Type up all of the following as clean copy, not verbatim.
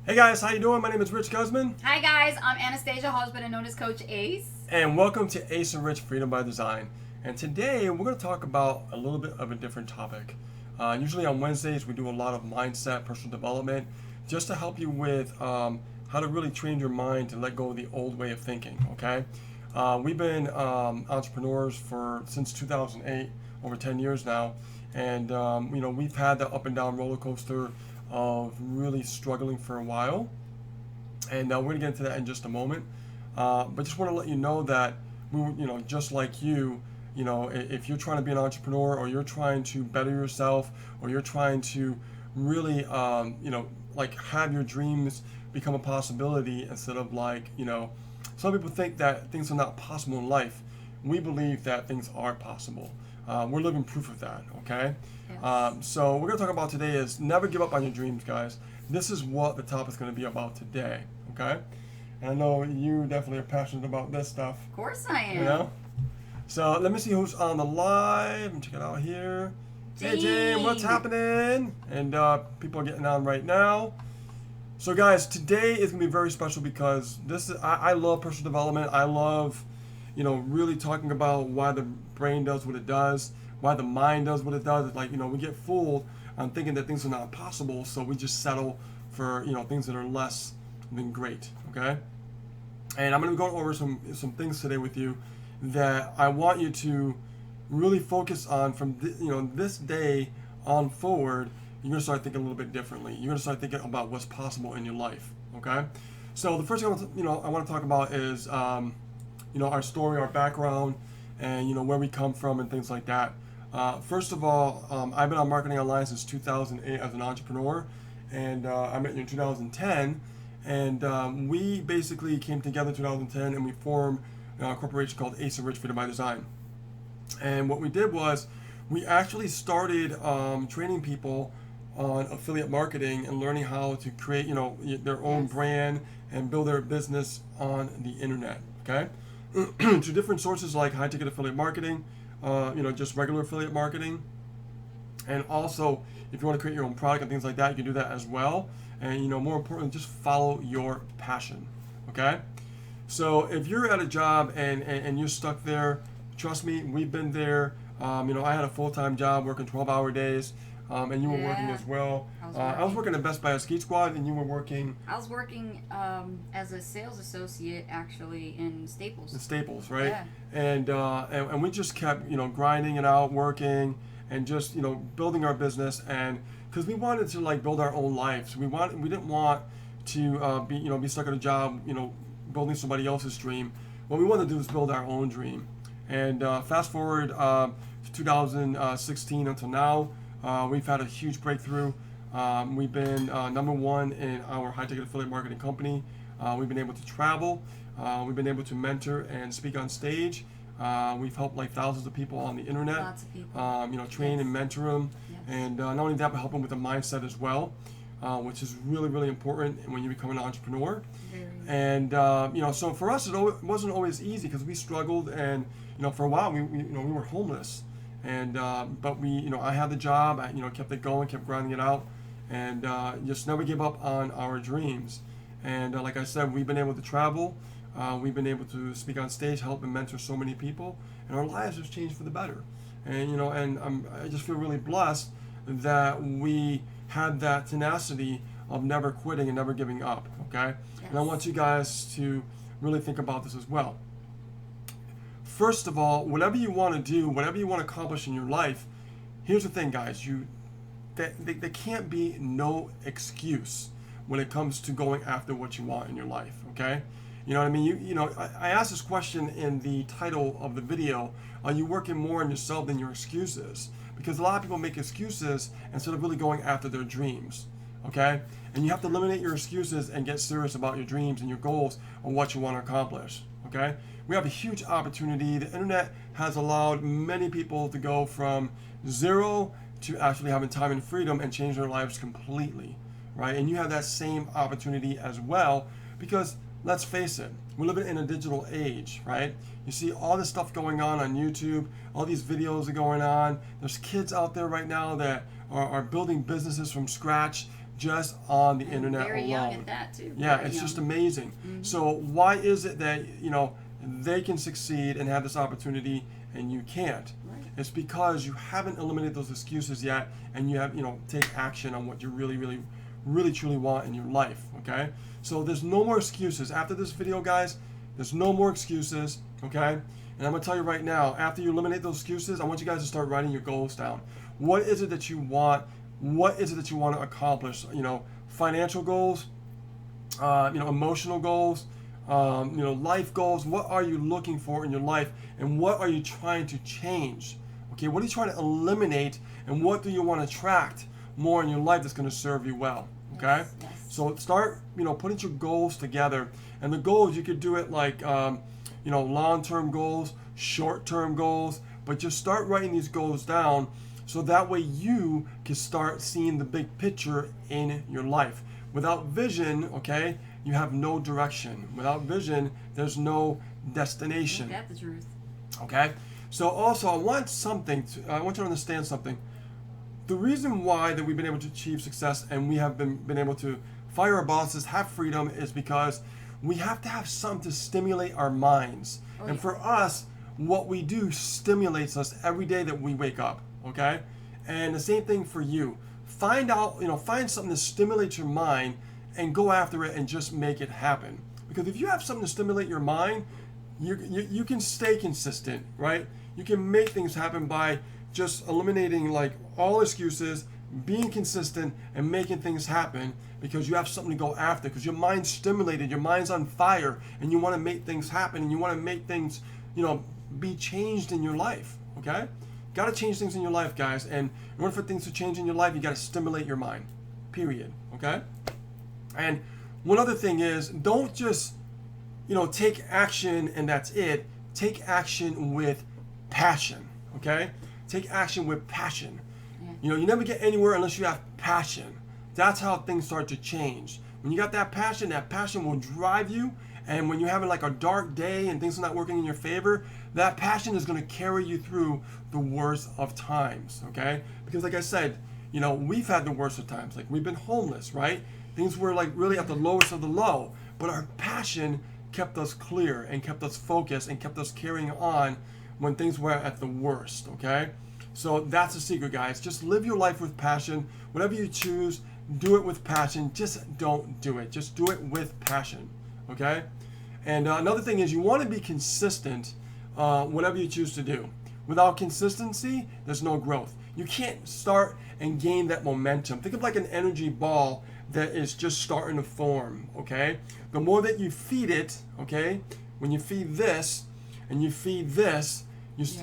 Hey guys, how you doing? My name is Rich Guzman. Hi guys, I'm Anastasia, better known as Coach Ace. And welcome to Ace and Rich Freedom by Design. And today we're going to talk about a little bit of a different topic. Usually on Wednesdays we do a lot of mindset, personal development, just to help you with how to really train your mind to let go of the old way of thinking, okay? We've been entrepreneurs since 2008, over 10 years now. And we've had the up and down roller coaster of really struggling for a while, and we're gonna get into that in just a moment. But just want to let you know that just like if you're trying to be an entrepreneur, or you're trying to better yourself, or you're trying to really, have your dreams become a possibility instead of some people think that things are not possible in life. We believe that things are possible. We're living proof of that, okay? Yes. So we're going to talk about today is never give up on your dreams, guys. This is what the topic is going to be about today, okay? And I know you definitely are passionate about this stuff. Of course I am. You know? So let me see who's on the live. Check it out here. Hey, Jane, what's happening? And people are getting on right now. So guys, today is going to be very special because I love personal development. I love really talking about why the brain does what it does, why the mind does what it does. It's like, we get fooled on thinking that things are not possible, so we just settle for, things that are less than great, okay? And I'm going to go over some things today with you that I want you to really focus on from, this day on forward. You're going to start thinking a little bit differently. You're going to start thinking about what's possible in your life, okay? So the first thing I want to talk about is, our story, our background, and where we come from and things like that. First of all, I've been on Marketing Online since 2008 as an entrepreneur, and I met you in 2010, and we basically came together in 2010 and we formed a corporation called Ace and Rich Freedom by Design. And what we did was we actually started training people on affiliate marketing and learning how to create their own brand and build their business on the internet, okay? To different sources like high ticket affiliate marketing, just regular affiliate marketing, and also if you want to create your own product and things like that, you can do that as well. And more importantly, just follow your passion, okay? So if you're at a job and you're stuck there, trust me, we've been there. I had a full-time job working 12-hour days, and you were working as well. I was working at Best Buy Ski Squad, and you were working. I was working as a sales associate actually in Staples. In Staples, right? Yeah. And we just kept grinding it out, working, and just building our business, and because we wanted to build our own lives. We didn't want to be stuck at a job building somebody else's dream. What we wanted to do is build our own dream. And fast forward to 2016 until now. We've had a huge breakthrough. We've been number one in our high-ticket affiliate marketing company. We've been able to travel. We've been able to mentor and speak on stage. We've helped thousands of people on the internet. Lots of people. Train and mentor them. Yes. And not only that, but help them with the mindset as well, which is really, really important when you become an entrepreneur. Very. And so for us, it wasn't always easy because we struggled, and for a while we were homeless. And but I had the job. I kept it going, kept grinding it out, and just never give up on our dreams. And like I said, we've been able to travel. We've been able to speak on stage, help and mentor so many people, and our lives have changed for the better. And I just feel really blessed that we had that tenacity of never quitting and never giving up. Okay, Yes. and I want you guys to really think about this as well. First of all, whatever you want to do, whatever you want to accomplish in your life, here's the thing, guys. There can't be no excuse when it comes to going after what you want in your life, okay? You know what I mean? I asked this question in the title of the video. Are you working more on yourself than your excuses? Because a lot of people make excuses instead of really going after their dreams, okay? And you have to eliminate your excuses and get serious about your dreams and your goals and what you want to accomplish, okay? We have a huge opportunity. The internet has allowed many people to go from zero to actually having time and freedom and change their lives completely, right? And you have that same opportunity as well, because let's face it, we're living in a digital age, right? You see all this stuff going on YouTube, all these videos are going on. There's kids out there right now that are building businesses from scratch. just on the And internet very alone. young at that too. Yeah, Very it's just young. amazing. So why is it that, they can succeed and have this opportunity and you can't? Right. It's because you haven't eliminated those excuses yet, and you have, take action on what you really truly want in your life, okay? So there's no more excuses. After this video, guys, there's no more excuses, okay? And I'm gonna tell you right now, after you eliminate those excuses, I want you guys to start writing your goals down. What is it that you want? What is it that you want to accomplish? Financial goals, emotional goals, life goals. What are you looking for in your life, and what are you trying to change? Okay, what are you trying to eliminate, and what do you want to attract more in your life that's going to serve you well? Okay, Yes. so start, putting your goals together, and the goals you could do it like, long-term goals, short-term goals, but just start writing these goals down, so that way you can start seeing the big picture in your life. Without vision, okay, you have no direction. Without vision, there's no destination. Ain't that the truth? Okay? So also, I want you to understand something. The reason why that we've been able to achieve success and we have been able to fire our bosses, have freedom, is because we have to have something to stimulate our minds. And yeah. for us, what we do stimulates us every day that we wake up, okay? And the same thing for you. Find something to stimulate your mind and go after it and just make it happen. Because if you have something to stimulate your mind, you can stay consistent, right? You can make things happen by just eliminating like all excuses, being consistent, and making things happen, because you have something to go after, because your mind's stimulated, your mind's on fire, and you want to make things happen, and you want to make things, be changed in your life, okay? Got to change things in your life, guys, and in order for things to change in your life, you got to stimulate your mind, period, okay? And one other thing is, don't just, take action and that's it. Take action with passion, okay? Take action with passion. Yeah. You never get anywhere unless you have passion. That's how things start to change. When you got that passion will drive you. And when you're having like a dark day and things are not working in your favor, that passion is going to carry you through the worst of times, okay? Because like I said, we've had the worst of times. Like, we've been homeless, right? Things were like really at the lowest of the low. But our passion kept us clear and kept us focused and kept us carrying on when things were at the worst, okay? So that's the secret, guys. Just live your life with passion. Whatever you choose, do it with passion. Just don't do it. Just do it with passion, okay? And another thing is, you want to be consistent whatever you choose to do. Without consistency, there's no growth. You can't start and gain that momentum. Think of like an energy ball that is just starting to form, okay? The more that you feed it, okay, when you feed this and you feed this,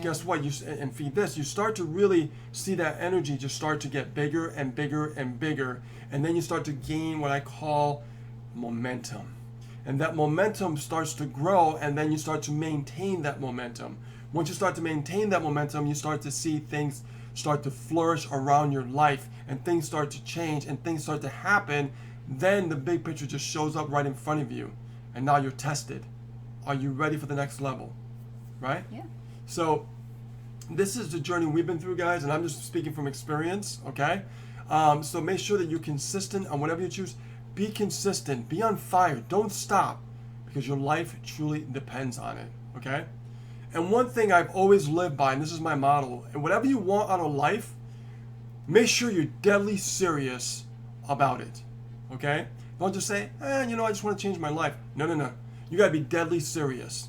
guess what? And feed this, you start to really see that energy just start to get bigger and bigger and bigger. And then you start to gain what I call momentum. And that momentum starts to grow, and then you start to maintain that momentum. Once you start to maintain that momentum, you start to see things start to flourish around your life, and things start to change, and things start to happen. Then the big picture just shows up right in front of you, and now you're tested. Are you ready for the next level? Right? Yeah. So this is the journey we've been through, guys, and I'm just speaking from experience, okay? So make sure that you're consistent on whatever you choose. Be consistent. Be on fire. Don't stop, because your life truly depends on it, okay? And one thing I've always lived by, and this is my motto, and whatever you want out of life, make sure you're deadly serious about it, okay? Don't just say, I just want to change my life. No. You got to be deadly serious,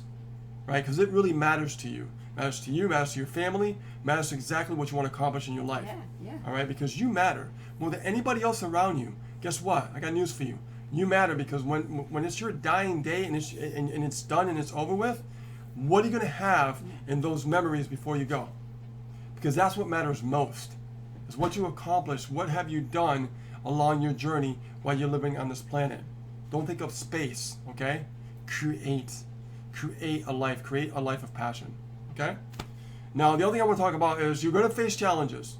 right? Because it really matters to you. Matters to you, matters to your family, matters to exactly what you want to accomplish in your life. Yeah. All right? Because you matter more than anybody else around you. Guess what? I got news for you. You matter, because when it's your dying day and it's done and it's over with, what are you going to have in those memories before you go? Because that's what matters most, is what you accomplished. What have you done along your journey while you're living on this planet? Don't think of space, okay? Create a life. Create a life of passion, okay? Now, the other thing I want to talk about is you're going to face challenges.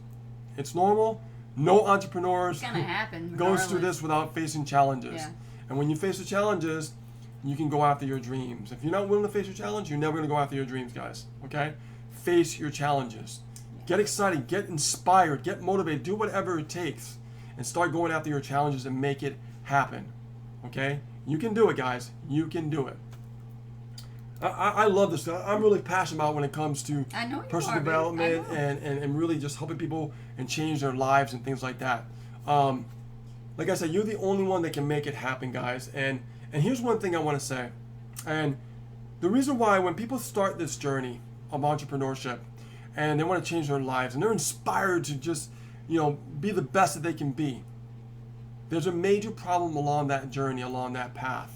It's normal. No entrepreneurs It's gonna happen goes through regardless. this without facing challenges. Yeah. And when you face the challenges, you can go after your dreams. If you're not willing to face your challenge, you're never going to go after your dreams, guys. Okay? Face your challenges. Get excited. Get inspired. Get motivated. Do whatever it takes. and start going after your challenges and make it happen. Okay? You can do it, guys. You can do it. I love this. I'm really passionate about when it comes to I know you personal are, development babe. and really just helping people and change their lives and things like that. Like I said, you're the only one that can make it happen, guys. And here's one thing I want to say. And the reason why when people start this journey of entrepreneurship and they want to change their lives and they're inspired to just, be the best that they can be, there's a major problem along that journey, along that path.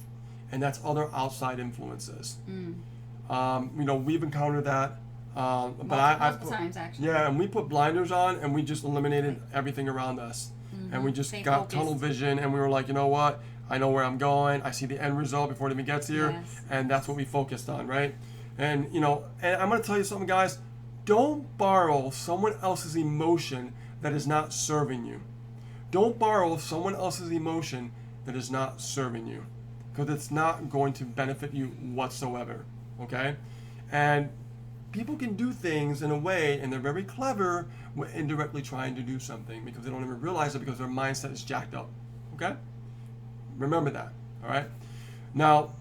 And that's other outside influences. We've encountered that. Multiple times, actually. Yeah, and we put blinders on and we just eliminated everything around us. And we just got tunnel vision and we were like, you know what? I know where I'm going. I see the end result before it even gets here. Yes. And that's what we focused on, right? And, and I'm going to tell you something, guys. Don't borrow someone else's emotion that is not serving you. Don't borrow someone else's emotion that is not serving you. Because it's not going to benefit you whatsoever, okay? And people can do things in a way, and they're very clever when indirectly trying to do something because they don't even realize it because their mindset is jacked up, okay? Remember that, all right? Now,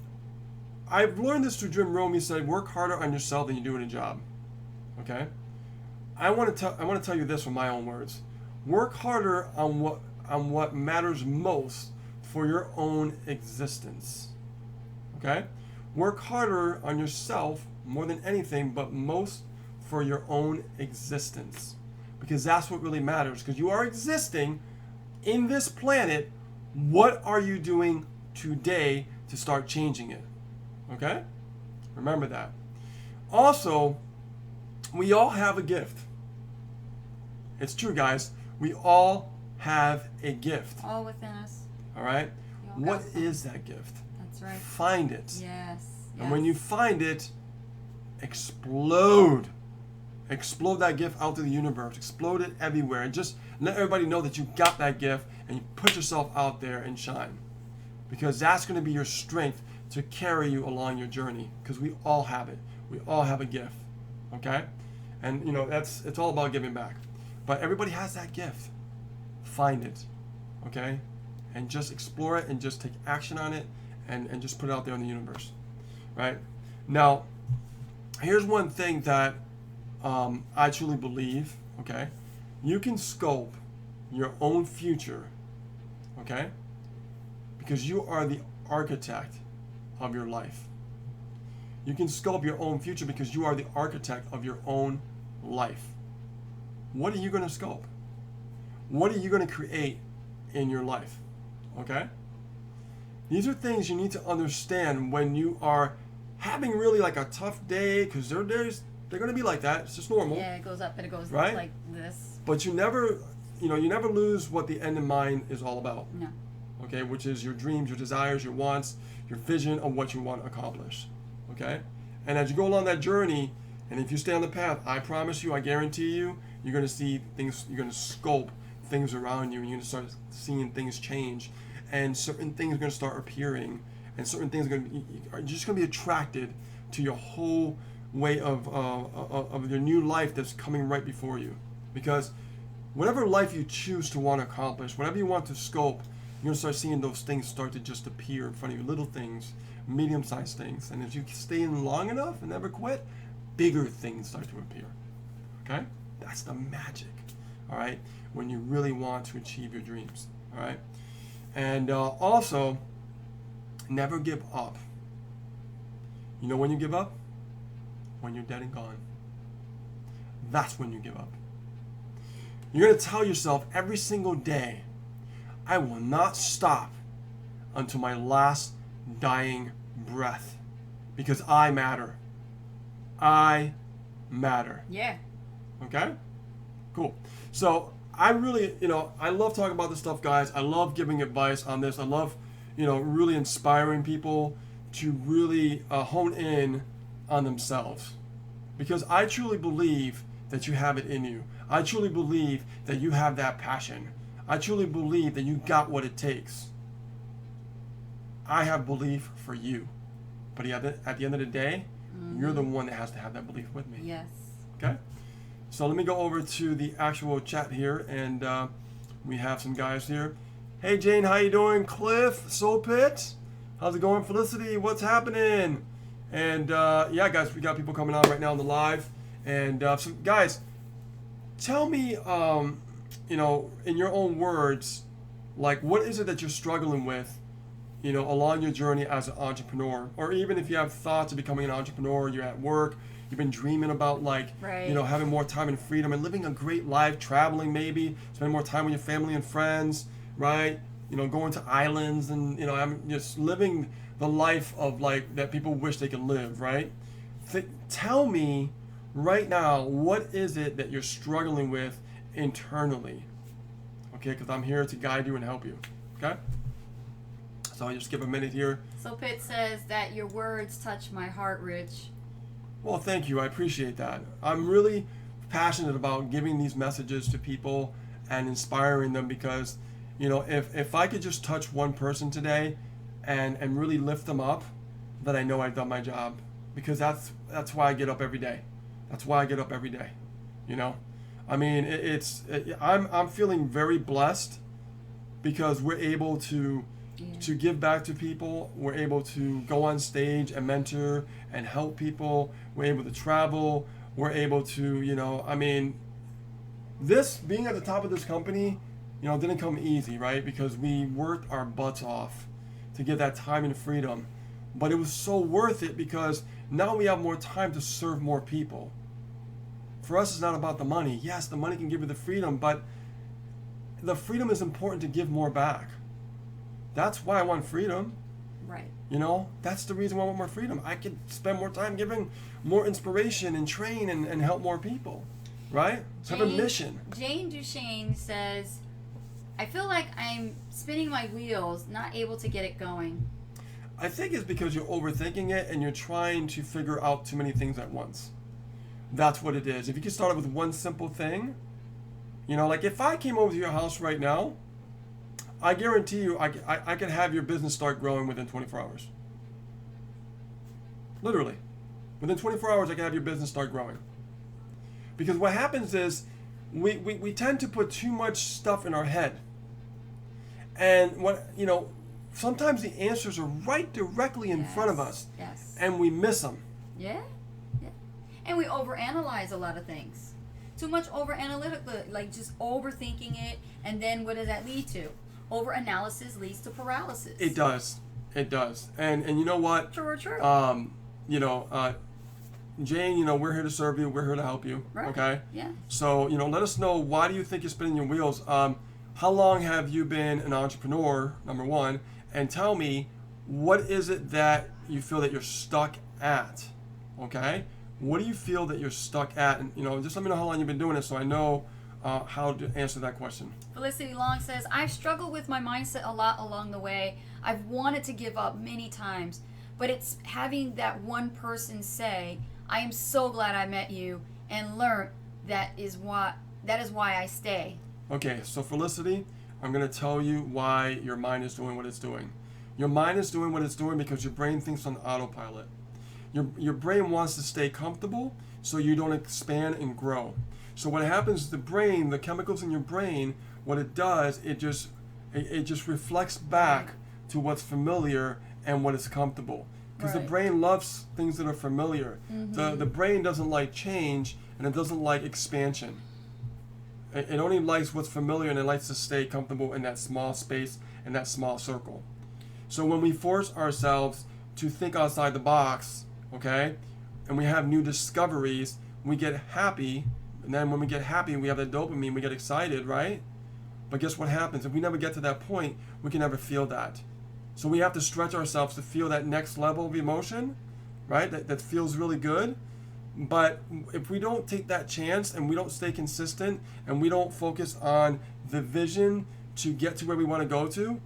I've learned this through Jim Rome. He said, work harder on yourself than you do in a job, okay? I want to tell you this from my own words. Work harder on what matters most for your own existence. Okay? Work harder on yourself more than anything, but most for your own existence. Because that's what really matters. Because you are existing in this planet. What are you doing today to start changing it? Okay? Remember that. Also, we all have a gift. It's true, guys. We all have a gift. All within us. All right? What is that gift? That's right. Find it. Yes. And when you find it, explode. Explode that gift out to the universe. Explode it everywhere. And just let everybody know that you got that gift and you put yourself out there and shine. Because that's going to be your strength to carry you along your journey. Because we all have it. We all have a gift. Okay? And, it's all about giving back. But everybody has that gift. Find it. Okay? And just explore it and just take action on it and just put it out there in the universe. Right? Now, here's one thing that I truly believe. Okay? You can scope your own future. Okay? Because you are the architect of your life. You can scope your own future because you are the architect of your own life. What are you going to scope? What are you going to create in your life? Okay? These are things you need to understand when you are having really like a tough day, because they're going to be like that. It's just normal. Yeah, it goes up and it goes right? like this. But you never lose what the end in mind is all about. No. Okay, which is your dreams, your desires, your wants, your vision of what you want to accomplish. Okay? And as you go along that journey, and if you stay on the path, I promise you, I guarantee you, you're going to see things, you're going to scope things around you, and you're going to start seeing things change, and certain things are going to start appearing, and certain things are just going to be attracted to your whole way of your new life that's coming right before you. Because whatever life you choose to want to accomplish, whatever you want to scope, you're going to start seeing those things start to just appear in front of you, little things, medium-sized things, and if you stay in long enough and never quit, bigger things start to appear. Okay? That's the magic, all right, when you really want to achieve your dreams, all right? And also, never give up. You know when you give up? When you're dead and gone. That's when you give up. You're going to tell yourself every single day, I will not stop until my last dying breath, because I matter. I matter. Yeah. Okay? Cool. So I really, I love talking about this stuff, guys. I love giving advice on this. I love, really inspiring people to really hone in on themselves. Because I truly believe that you have it in you. I truly believe that you have that passion. I truly believe that you got what it takes. I have belief for you. But at the end of the day, you're the one that has to have that belief with me. Yes. Okay? So let me go over to the actual chat here, and We have some guys here. Hey Jane, how you doing? Cliff, Soulpit, how's it going? Felicity, what's happening? And yeah, guys, we got people coming on right now on the live. And so guys, tell me, you know, in your own words, like what is it that you're struggling with, you know, along your journey as an entrepreneur, or even if you have thoughts of becoming an entrepreneur, you're at work, you've been dreaming about like, you know, having more time and freedom and living a great life, traveling maybe, spending more time with your family and friends, right? You know, going to islands and, you know, I'm just living the life of like that people wish they could live, right? Tell me right now, what is it that you're struggling with internally? Okay, because I'm here to guide you and help you, okay? So I'll just give a minute here. So Pitt says that your words touch my heart, Rich. Well, thank you. I appreciate that. I'm really passionate about giving these messages to people and inspiring them because, you know, if I could just touch one person today and really lift them up, then I know I've done my job. Because that's why I get up every day. That's why I get up every day. You know? I mean, I'm feeling very blessed because we're able to give back to people. We're able to go on stage and mentor and help people. We're able to travel. We're able to, you know, I mean, this being at the top of this company, you know, didn't come easy, right? Because we worked our butts off to get that time and freedom. But it was so worth it because now we have more time to serve more people. For us, it's not about the money. Yes, the money can give you the freedom, but the freedom is important to give more back. That's why I want freedom. Right. You know, that's the reason why I want more freedom. I could spend more time giving more inspiration and train and help more people. Right? So have a mission. Jane Duchesne says, I feel like I'm spinning my wheels, not able to get it going. I think it's because you're overthinking it and you're trying to figure out too many things at once. That's what it is. If you could start with one simple thing, you know, like if I came over to your house right now, I guarantee you I could have your business start growing within 24 hours. Literally. Within 24 hours, I can have your business start growing. Because what happens is we tend to put too much stuff in our head. And what, you know, sometimes the answers are right directly in front of us. Yes. And we miss them. Yeah. Yeah. And we overanalyze a lot of things. Too much overanalytical, like just overthinking it, and then what does that lead to? Overanalysis leads to paralysis. It does. It does. And you know what? True. You know, Jane, you know, we're here to serve you. We're here to help you. Right. Okay? Yeah. So, you know, let us know, why do you think you're spinning your wheels? How long have you been an entrepreneur, number one? And tell me, what is it that you feel that you're stuck at? Okay? What do you feel that you're stuck at? And, you know, just let me know how long you've been doing it so I know how to answer that question. Felicity Long says, I've struggled with my mindset a lot along the way. I've wanted to give up many times, but it's having that one person say, I am so glad I met you and learned that is why I stay. Okay, so Felicity, I'm going to tell you why your mind is doing what it's doing. Your mind is doing what it's doing because your brain thinks on autopilot. Your brain wants to stay comfortable so you don't expand and grow. So what happens is the brain, the chemicals in your brain, what it does, it just reflects back to what's familiar and what is comfortable. Because the brain loves things that are familiar. Mm-hmm. The brain doesn't like change and it doesn't like expansion. It only likes what's familiar and it likes to stay comfortable in that small space and that small circle. So when we force ourselves to think outside the box, okay, and we have new discoveries, we get happy, and then when we get happy, we have that dopamine, we get excited, right? But guess what happens? If we never get to that point, we can never feel that. So we have to stretch ourselves to feel that next level of emotion, right? That feels really good. But if we don't take that chance and we don't stay consistent and we don't focus on the vision to get to where we want to go to,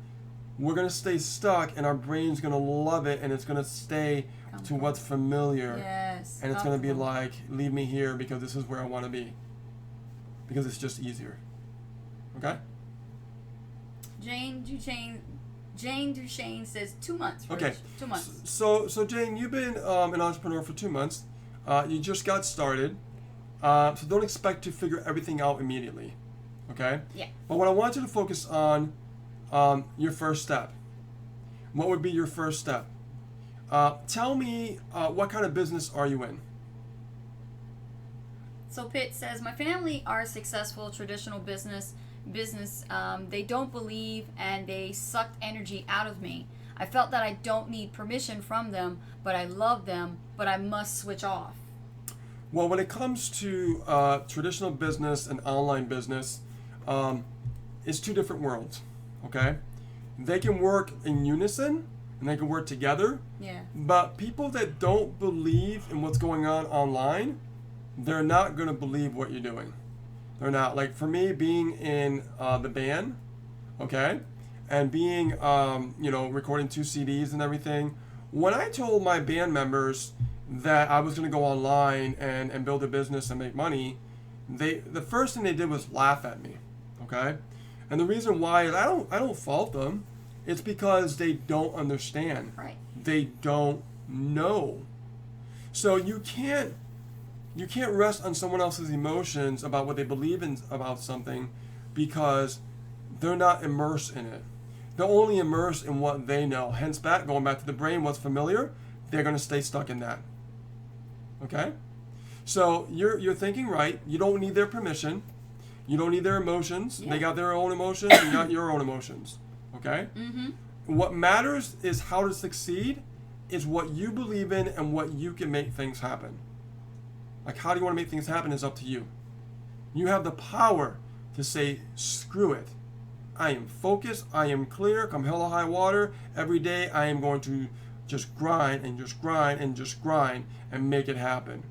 we're going to stay stuck and our brain's going to love it and it's going to stay to what's familiar. Yes. And it's going to be like, leave me here because this is where I want to be. Because it's just easier. Okay? Jane Duchesne says 2 months. Rich. Okay. 2 months. So Jane, you've been an entrepreneur for 2 months. You just got started. So don't expect to figure everything out immediately. Okay? Yeah. But what I want you to focus on your first step. What would be your first step? Tell me what kind of business are you in? So Pitt says, my family are successful traditional business. They don't believe and they sucked energy out of me. I felt that I don't need permission from them, but I love them, but I must switch off. Well, when it comes to traditional business and online business, it's two different worlds, okay? They can work in unison and they can work together. Yeah. But people that don't believe in what's going on online, they're not going to believe what you're doing. They're not. Like for me, being in the band, okay, and being, recording 2 CDs and everything, when I told my band members that I was going to go online and build a business and make money, the first thing they did was laugh at me, okay? And the reason why is I don't fault them. It's because they don't understand. Right. They don't know. So you can't rest on someone else's emotions about what they believe in about something because they're not immersed in it. They're only immersed in what they know. Hence going back to the brain, what's familiar, they're going to stay stuck in that. Okay? So you're thinking right. You don't need their permission. You don't need their emotions. Yeah. They got their own emotions, you got your own emotions. Okay? Mm-hmm. What matters is how to succeed is what you believe in and what you can make things happen. Like how do you want to make things happen is up to you. You have the power to say, screw it. I am focused. I am clear. Come hell or high water. Every day I am going to just grind and just grind and just grind and make it happen.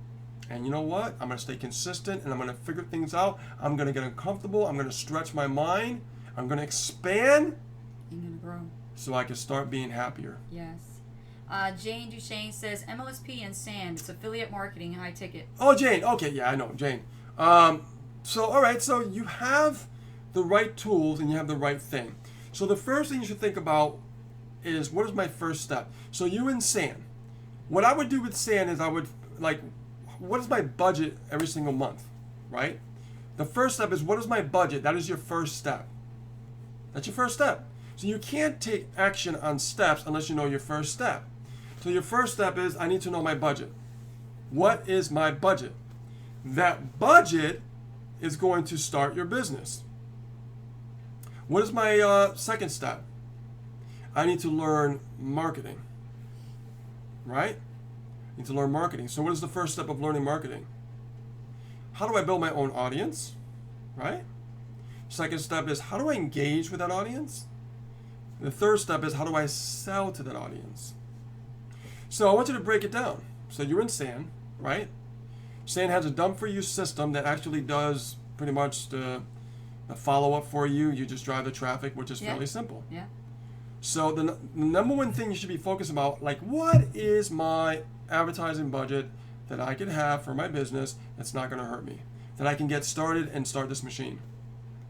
And you know what? I'm going to stay consistent and I'm going to figure things out. I'm going to get uncomfortable. I'm going to stretch my mind. I'm going to expand. You're going to grow. So I can start being happier. Yes. Jane Duchesne says MLSP and SAND. It's affiliate marketing, high ticket. Oh, Jane. Okay, yeah, I know, Jane. So, all right, so you have the right tools and you have the right thing. So the first thing you should think about is what is my first step? So you in SAND. What I would do with SAND is I would, what is my budget every single month, right? The first step is what is my budget? That is your first step. That's your first step. So you can't take action on steps unless you know your first step. So your first step is I need to know my budget. What is my budget? That budget is going to start your business. What is my second step? I need to learn marketing. Right? I need to learn marketing. So what is the first step of learning marketing? How do I build my own audience? Right? Second step is how do I engage with that audience? The third step is how do I sell to that audience? So I want you to break it down. So you're in SAND, right? SAND has a done for you system that actually does pretty much the follow-up for you. You just drive the traffic, which is fairly simple. Yeah. So the number one thing you should be focused about, what is my advertising budget that I can have for my business that's not going to hurt me? That I can get started and start this machine,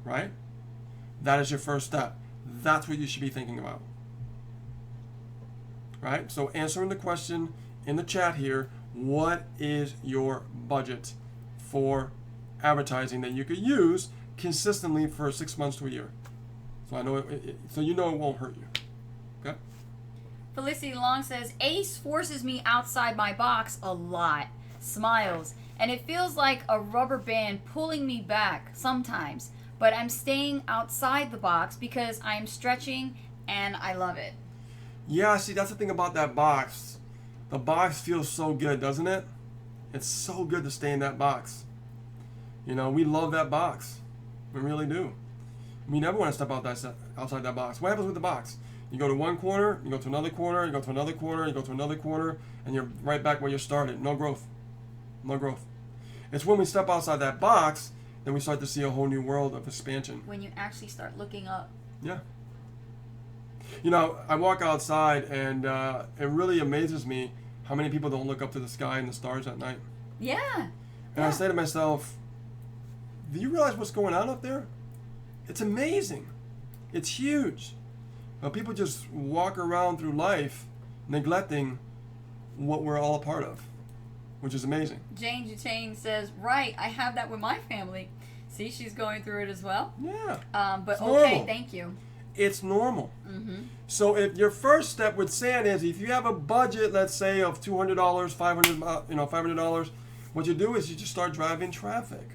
right? That is your first step. That's what you should be thinking about. Right? So answering the question in the chat here, what is your budget for advertising that you could use consistently for 6 months to a year? So I know so you know it won't hurt you. Okay? Felicity Long says, Ace forces me outside my box a lot. Smiles. And it feels like a rubber band pulling me back sometimes. But I'm staying outside the box because I'm stretching and I love it. Yeah, see, that's the thing about that box. The box feels so good, doesn't it? It's so good to stay in that box. You know, we love that box. We really do. We never want to step outside that box. What happens with the box? You go to one corner, you go to another corner, you go to another corner, you go to another corner, and you're right back where you started. No growth. No growth. It's when we step outside that box that we start to see a whole new world of expansion. When you actually start looking up. Yeah. You know, I walk outside and it really amazes me how many people don't look up to the sky and the stars at night. Yeah. And I say to myself, do you realize what's going on up there? It's amazing. It's huge. But people just walk around through life neglecting what we're all a part of, which is amazing. Jane Duchesne says, right, I have that with my family. See, she's going through it as well. Yeah. But it's okay, normal. thank you. It's normal. Mm-hmm. So if your first step with sand is, if you have a budget, let's say of $200, $500, what you do is you just start driving traffic.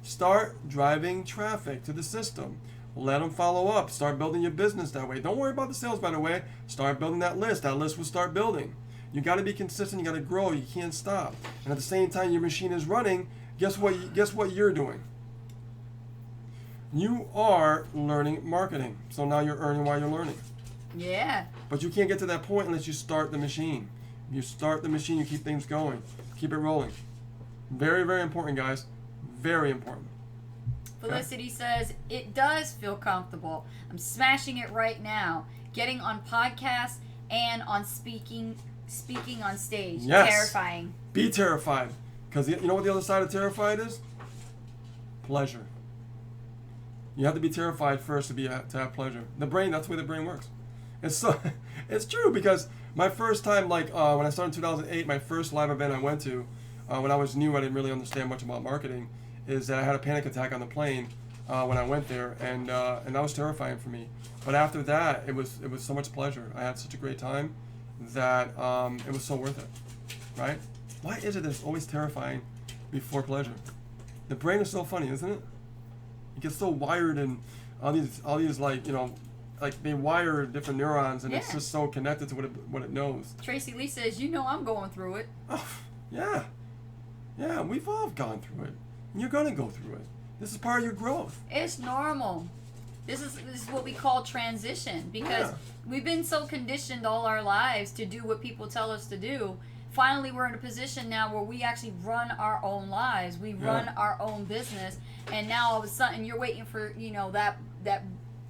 Start driving traffic to the system. Let them follow up. Start building your business that way. Don't worry about the sales, by the way. Start building that list. That list will start building. You got to be consistent. You got to grow. You can't stop. And at the same time your machine is running, guess what you're doing? You are learning marketing. So now you're earning while you're learning. Yeah. But you can't get to that point unless you start the machine. If you start the machine, you keep things going. Keep it rolling. Very, very important, guys. Very important. Felicity says, it does feel comfortable. I'm smashing it right now. Getting on podcasts and on speaking on stage. Yes. Terrifying. Be terrified. Because you know what the other side of terrified is? Pleasure. You have to be terrified first to have pleasure. The brain, that's the way the brain works. It's true, because my first time, when I started in 2008, my first live event I went to, when I was new, I didn't really understand much about marketing, is that I had a panic attack on the plane when I went there, and that was terrifying for me. But after that, it was so much pleasure. I had such a great time that it was so worth it, right? Why is it that it's always terrifying before pleasure? The brain is so funny, isn't it? It gets so wired, and all these they wire different neurons, and it's just so connected to what it knows. Tracy Lee says, I'm going through it. Oh, yeah. Yeah, we've all gone through it. And you're going to go through it. This is part of your growth. It's normal. This is what we call transition, because we've been so conditioned all our lives to do what people tell us to do. Finally, we're in a position now where we actually run our own lives. We run our own business, and now all of a sudden you're waiting for that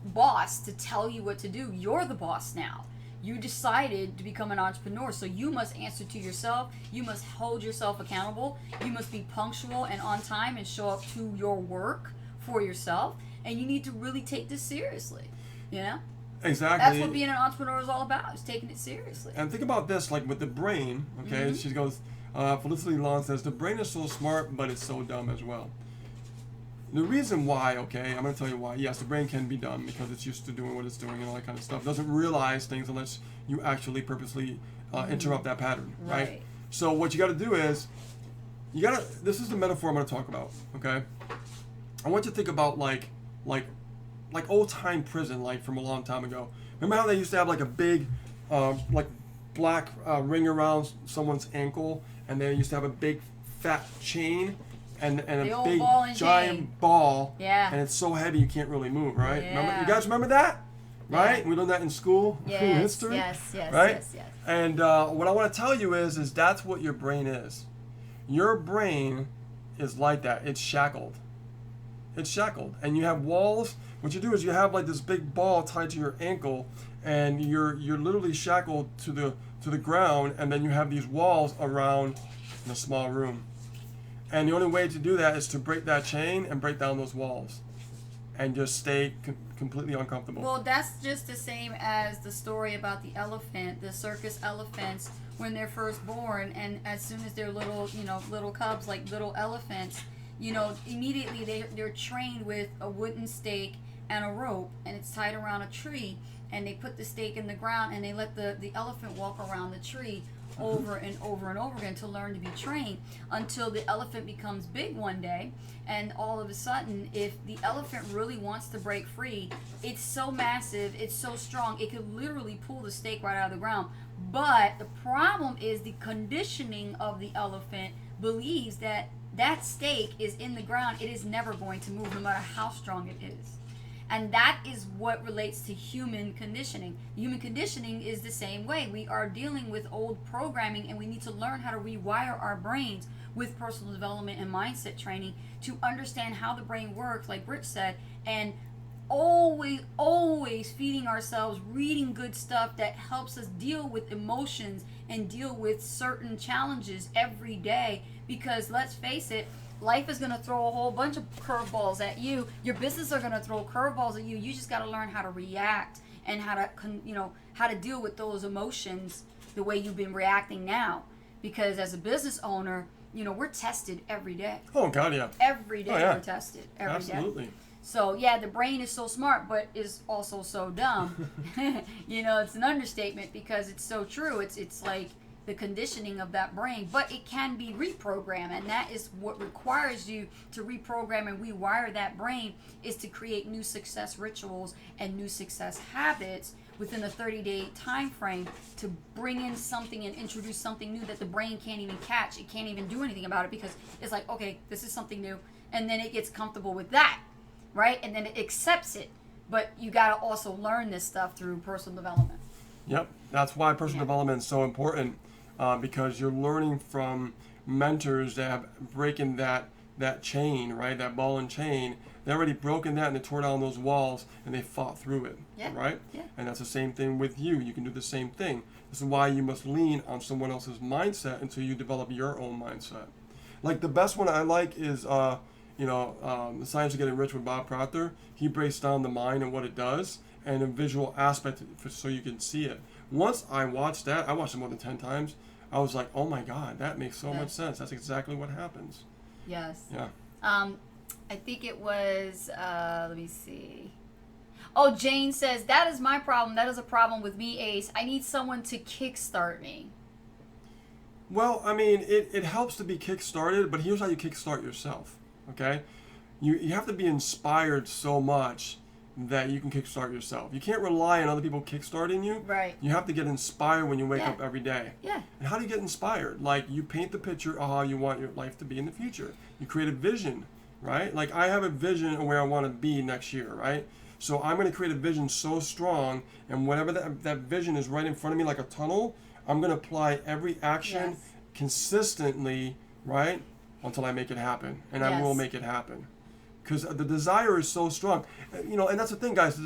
boss to tell you what to do. You're the boss now. You decided to become an entrepreneur, so you must answer to yourself. You must hold yourself accountable. You must be punctual and on time and show up to your work for yourself. And you need to really take this seriously. Exactly. That's what being an entrepreneur is all about, is taking it seriously. And think about this, like with the brain, okay? She goes, Felicity Long says, the brain is so smart, but it's so dumb as well. The reason why, okay, I'm going to tell you why. Yes, the brain can be dumb because it's used to doing what it's doing and all that kind of stuff. It doesn't realize things unless you actually purposely interrupt that pattern, right? So what you got to do is, this is the metaphor I'm going to talk about, okay? I want you to think about like old time prison, like from a long time ago. Remember how they used to have like a big, black ring around someone's ankle, and they used to have a big fat chain and a big giant ball, and it's so heavy you can't really move, right? Yeah. You guys remember that? Right? We learned that in school, in history. Yes, right? yes. And what I want to tell you is that's what your brain is. Your brain is like that. It's shackled. It's shackled, and you have walls. What you do is you have like this big ball tied to your ankle, and you're literally shackled to the ground, and then you have these walls around in a small room. And the only way to do that is to break that chain and break down those walls, and just stay completely uncomfortable. Well, that's just the same as the story about the elephant, the circus elephants, when they're first born, and as soon as they're little cubs, like little elephants, immediately they're trained with a wooden stake and a rope, and it's tied around a tree, and they put the stake in the ground, and they let the elephant walk around the tree over and over and over again to learn to be trained, until the elephant becomes big one day, and all of a sudden, if the elephant really wants to break free, it's so massive, it's so strong, it could literally pull the stake right out of the ground. But the problem is the conditioning of the elephant believes that stake is in the ground, it is never going to move no matter how strong it is. And that is what relates to human conditioning. Human conditioning is the same way. We are dealing with old programming, and we need to learn how to rewire our brains with personal development and mindset training to understand how the brain works, like Rich said, and always feeding ourselves, reading good stuff that helps us deal with emotions and deal with certain challenges every day. Because let's face it, life is going to throw a whole bunch of curveballs at you. Your business are going to throw curveballs at you. You just got to learn how to react and how to deal with those emotions the way you've been reacting now. Because as a business owner, we're tested every day. Oh, God, yeah. Every day yeah. we're tested. Every day. Absolutely. So, yeah, the brain is so smart, but is also so dumb. It's an understatement because it's so true. It's like the conditioning of that brain, but it can be reprogrammed, and that is what requires you to reprogram and rewire that brain, is to create new success rituals and new success habits within a 30-day time frame, to bring in something and introduce something new that the brain can't even catch. It can't even do anything about it because it's like, okay, this is something new, and then it gets comfortable with that, right? And then it accepts it. But you got to also learn this stuff through personal development. Yep, that's why personal development is so important. Because you're learning from mentors that have breaking that chain, right? That ball and chain. They already broken that and they tore down those walls and they fought through it, right? Yeah. And that's the same thing with you. You can do the same thing. This is why you must lean on someone else's mindset until you develop your own mindset. Like the best one I like is, The Science of Getting Rich with Bob Proctor. He breaks down the mind and what it does and a visual aspect so you can see it. Once I watched that, I watched it more than 10 times. I was like, oh my God, that makes so much sense. That's exactly what happens. Yes. Yeah. I think it was, let me see. Oh, Jane says, that is my problem. That is a problem with me, Ace. I need someone to kickstart me. Well, I mean, it helps to be kick-started, but here's how you kickstart yourself, okay? You have to be inspired so much that you can kickstart yourself. You can't rely on other people kickstarting you. Right. You have to get inspired when you wake up every day. Yeah. And how do you get inspired? Like, you paint the picture of how you want your life to be in the future. You create a vision, right? Like, I have a vision of where I want to be next year, right? So I'm going to create a vision so strong, and whatever that vision is right in front of me like a tunnel, I'm going to apply every action consistently, right, until I make it happen. And I will make it happen. Because the desire is so strong. And that's the thing, guys.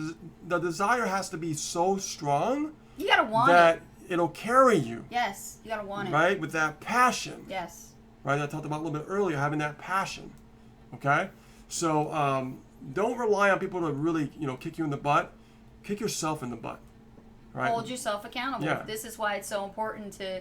The desire has to be so strong. You got to want that it'll carry you. Yes, you got to want it. Right? With that passion. Yes. Right? I talked about a little bit earlier, having that passion. Okay? So don't rely on people to really, kick you in the butt. Kick yourself in the butt. Right? Hold yourself accountable. Yeah. This is why it's so important to,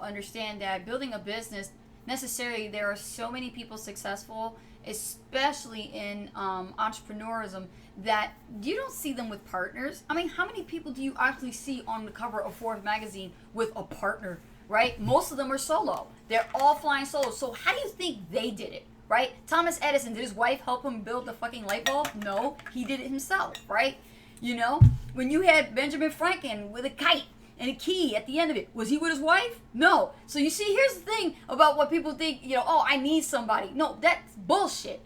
understand that building a business, necessarily there are so many people successful, especially in entrepreneurism, that you don't see them with partners. I mean, how many people do you actually see on the cover of Forbes magazine with a partner, right? Most of them are solo. They're all flying solo. So how do you think they did it, right? Thomas Edison, did his wife help him build the fucking light bulb? No, he did it himself, right? When you had Benjamin Franklin with a kite and a key at the end of it, was he with his wife? No. So you see, here's the thing about what people think, I need somebody. No, that's bullshit.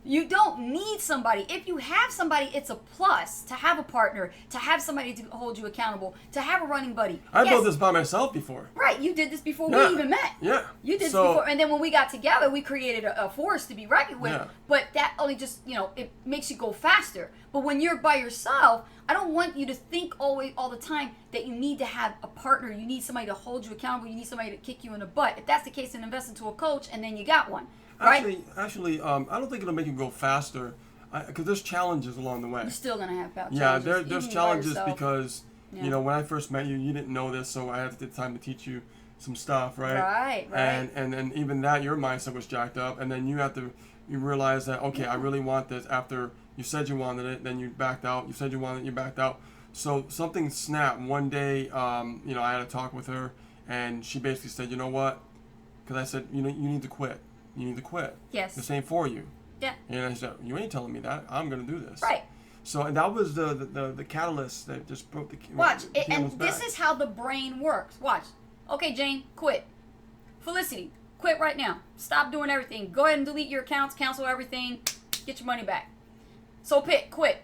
You don't need somebody. If you have somebody, it's a plus to have a partner, to have somebody to hold you accountable, to have a running buddy. I built this by myself before. Right, you did this before we even met. Yeah. You did this before, and then when we got together, we created a force to be reckoned with. Yeah. But that only just, it makes you go faster. But when you're by yourself, I don't want you to think all the time that you need to have a partner. You need somebody to hold you accountable. You need somebody to kick you in the butt. If that's the case, then invest into a coach, and then you got one. Right? Actually, I don't think it'll make you go faster, because there's challenges along the way. You're still gonna have challenges. Yeah, there's challenges because when I first met you, you didn't know this, so I had to take time to teach you some stuff, right? Right. And then even that, your mindset was jacked up, and then you realize that I really want this. After you said you wanted it, then you backed out. You said you wanted it, you backed out. So something snapped one day. I had a talk with her, and she basically said, you know what? Because I said, you need to quit. You need to quit. Yes. This ain't for you. Yeah. And I said, you ain't telling me that. I'm going to do this. Right. So and that was the catalyst that just broke the Watch. camel's And back. this is how the brain works. Watch. Okay, Jane, quit. Felicity, quit right now. Stop doing everything. Go ahead and delete your accounts, cancel everything, get your money back. So Pitt, quit.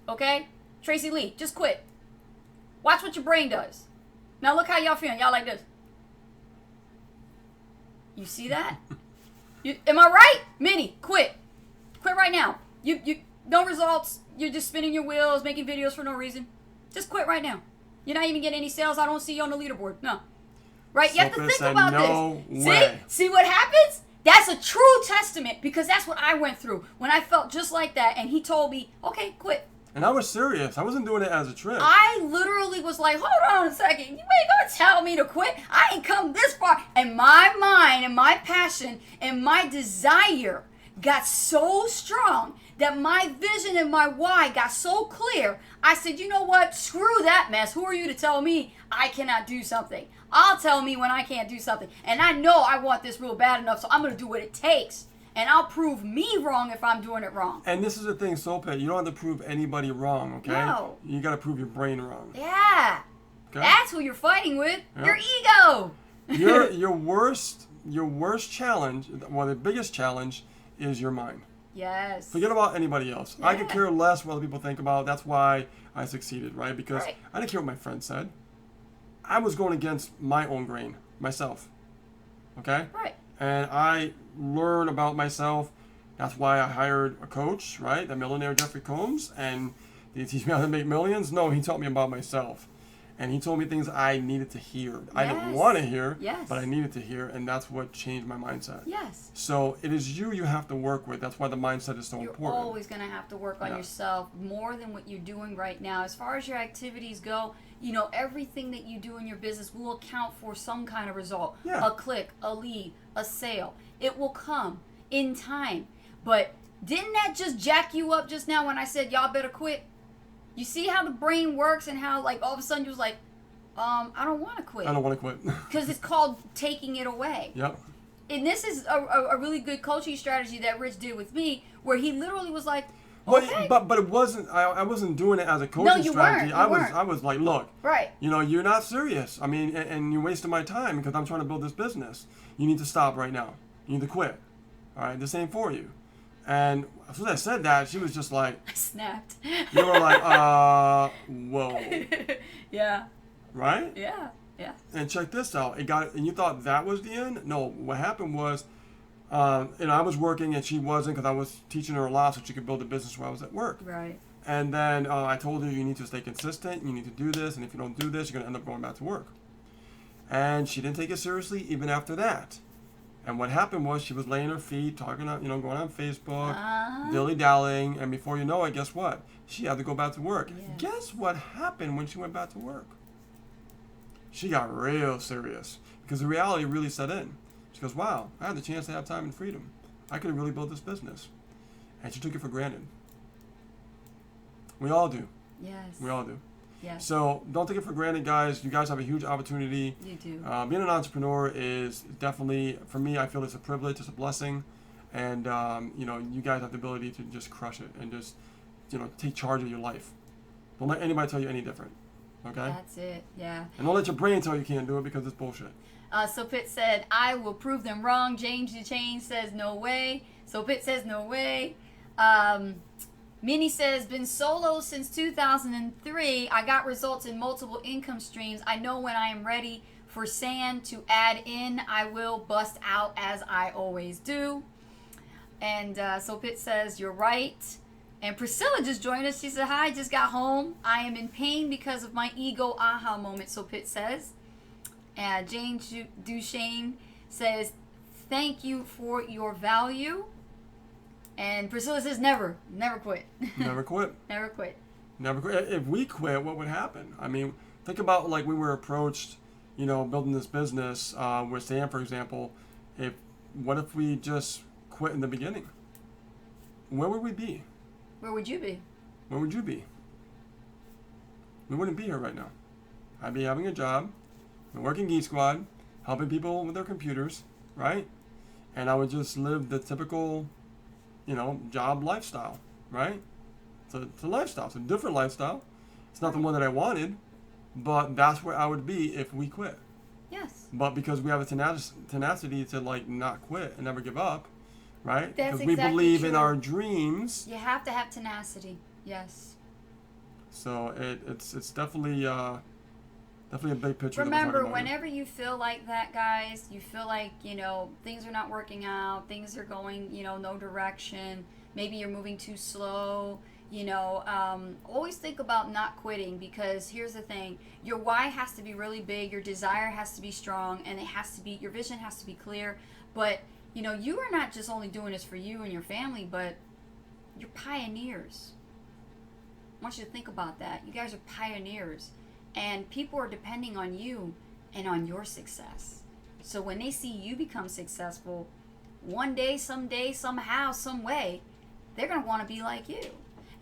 Okay? Tracy Lee, just quit. Watch what your brain does. Now look how y'all feeling. Y'all like this. You see that? Am I right? Minnie, quit. Quit right now. You no results. You're just spinning your wheels, making videos for no reason. Just quit right now. You're not even getting any sales. I don't see you on the leaderboard. No. Right? You have to think about this. See what happens? That's a true testament, because that's what I went through when I felt just like that, and he told me, okay, quit. And I was serious. I wasn't doing it as a trick. I literally was like, hold on a second. You ain't gonna tell me to quit. I ain't come this far. And my mind and my passion and my desire got so strong that my vision and my why got so clear. I said, you know what? Screw that mess. Who are you to tell me I cannot do something? I'll tell me when I can't do something. And I know I want this real bad enough, so I'm going to do what it takes. And I'll prove me wrong if I'm doing it wrong. And this is the thing, Soaphead. You don't have to prove anybody wrong, okay? No. You got to prove your brain wrong. Yeah. Okay? That's who you're fighting with. Yeah. Your ego. Your worst challenge, well, the biggest challenge is your mind. Yes. Forget about anybody else. I could Yeah. care less what other people think about. That's why I succeeded, right? Because Right. I didn't care what my friends said. I was going against my own grain, myself. Okay? Right. And I learned about myself. That's why I hired a coach, right? The millionaire Jeffrey Combs. And did he teach me how to make millions? No, he taught me about myself. And he told me things I needed to hear. I didn't Yes. want to hear, Yes. but I needed to hear. And that's what changed my mindset. Yes. So it is you have to work with. That's why the mindset is so You're important. always going to have to work on Yeah. yourself more than what you're doing right now. As far as your activities go, you know, everything that you do in your business will account for some kind of result. Yeah. A click, a lead, a sale. It will come in time. But didn't that just jack you up just now when I said y'all better quit? You see how the brain works and how like all of a sudden you was like, I don't want to quit. I don't want to quit. Because it's called taking it away. Yep. And this is a really good coaching strategy that Rich did with me, where he literally was like, But, okay. but it wasn't. I wasn't doing it as a coaching you strategy. weren't. You weren't. I was like, look, Right. you know, you're not serious. I mean, and you're wasting my time because I'm trying to build this business. You need to stop right now. You need to quit. All right, this ain't for you. And as soon as I said that, she was just like, I snapped. you were like, whoa, Yeah. right? Yeah. Yeah. And check this out. And you thought that was the end? No. What happened was, I was working and she wasn't because I was teaching her a lot so she could build a business while I was at work. Right. And then I told her you need to stay consistent. You need to do this, and if you don't do this, you're gonna end up going back to work. And she didn't take it seriously even after that. And what happened was she was laying her feet, talking, going on Facebook, dilly-dallying, and before you know it, guess what? She had to go back to work. Yes. Guess what happened when she went back to work? She got real serious because the reality really set in. She goes, wow, I had the chance to have time and freedom. I could have really built this business. And she took it for granted. We all do. Yes. We all do. Yes. So don't take it for granted, guys. You guys have a huge opportunity. You do. Being an entrepreneur is definitely, for me, I feel it's a privilege, it's a blessing. And, you guys have the ability to just crush it and just, take charge of your life. Don't let anybody tell you any different. Okay? That's it. Yeah. And don't let your brain tell you can't do it because it's bullshit. So Pitt said, I will prove them wrong. James the Chain says, no way. So Pitt says, no way. Minnie says, been solo since 2003. I got results in multiple income streams. I know when I am ready for sand to add in, I will bust out as I always do. And so Pitt says, you're right. And Priscilla just joined us. She said, hi, just got home. I am in pain because of my ego aha moment, so Pitt says. And James Duchesne says, thank you for your value. And Priscilla says, never quit. Never quit. Never quit. Never quit. If we quit, what would happen? I mean, think about like we were approached, building this business with Sam, for example. What if we just quit in the beginning? Where would we be? Where would you be? Where would you be? We wouldn't be here right now. I'd be having a job, working Geek Squad, helping people with their computers, right? And I would just live the typical, job lifestyle, right? It's a lifestyle. It's a different lifestyle. It's not the one that I wanted, but that's where I would be if we quit. Yes. But because we have a tenacity to not quit and never give up, right? That's Because we exactly believe in true. our dreams. You have to have tenacity. Yes. So it's definitely a big picture. that we're Remember, talking about here. whenever you feel like that, guys, you feel like, things are not working out, things are going, no direction, maybe you're moving too slow, always think about not quitting, because here's the thing, your why has to be really big, your desire has to be strong, and your vision has to be clear, but, you are not just only doing this for you and your family, but you're pioneers. I want you to think about that. You guys are pioneers. And people are depending on you and on your success. So when they see you become successful, one day, someday, somehow, some way, they're going to want to be like you.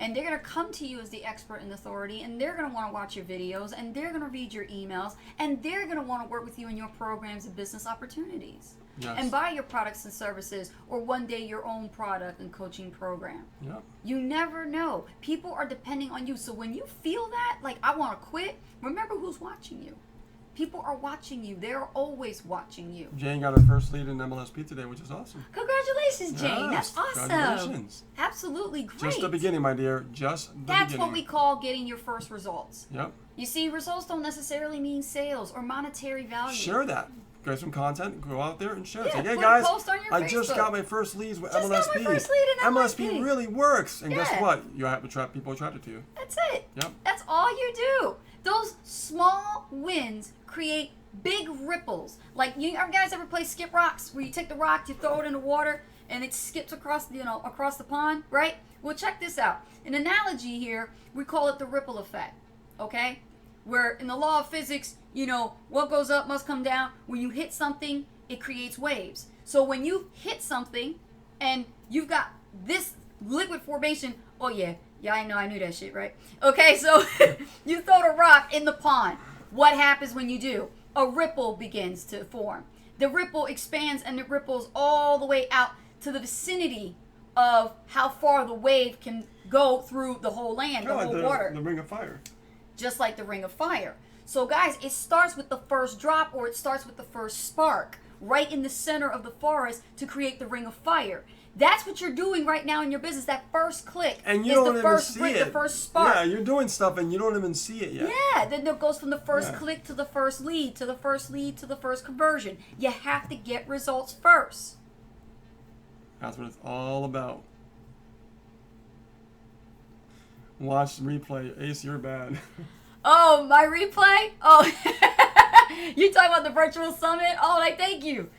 And they're going to come to you as the expert and authority, and they're going to want to watch your videos, and they're going to read your emails, and they're going to want to work with you in your programs and business opportunities. Yes. And buy your products and services, or one day your own product and coaching program. Yep. You never know. People are depending on you. So when you feel that, like, I want to quit, remember who's watching you. People are watching you. They're always watching you. Jane got her first lead in MLSP today, which is awesome. Congratulations, Jane. Yes, That's awesome. congratulations. Absolutely great. Just the beginning, my dear. Just the beginning. That's what we call getting your first results. Yep. You see, results don't necessarily mean sales or monetary value. Share that. Get some content, go out there and share it. Yeah, Say, hey put guys, a post on your I just Facebook. got my first leads with Just MLSP. got my first lead in MLSP really works. And guess Yeah. what? You have people attracted to you. That's it. Yep. That's all you do. Those small wins create big ripples. Like, you guys ever play skip rocks, where you take the rock, you throw it in the water, and it skips across, across the pond, right? Well, check this out. An analogy here, we call it the ripple effect, okay? Where in the law of physics, what goes up must come down. When you hit something, it creates waves. So when you hit something and you've got this liquid formation, oh yeah, I knew that shit, right? Okay, so you throw the rock in the pond. What happens when you do? A ripple begins to form. The ripple expands and it ripples all the way out to the vicinity of how far the wave can go through the whole land, the whole water. The ring of fire. Just like the ring of fire. So guys, it starts with the first drop, or it starts with the first spark, right in the center of the forest to create the ring of fire. That's what you're doing right now in your business. That first click and you is don't the even first see brick, it. the first spark. Yeah, you're doing stuff and you don't even see it yet. Yeah, then it goes from the first click to the first lead, to the first lead, to the first conversion. You have to get results first. That's what it's all about. Watch the replay. Ace, you're bad. Oh, my replay? Oh, you talking about the virtual summit? Oh, thank you.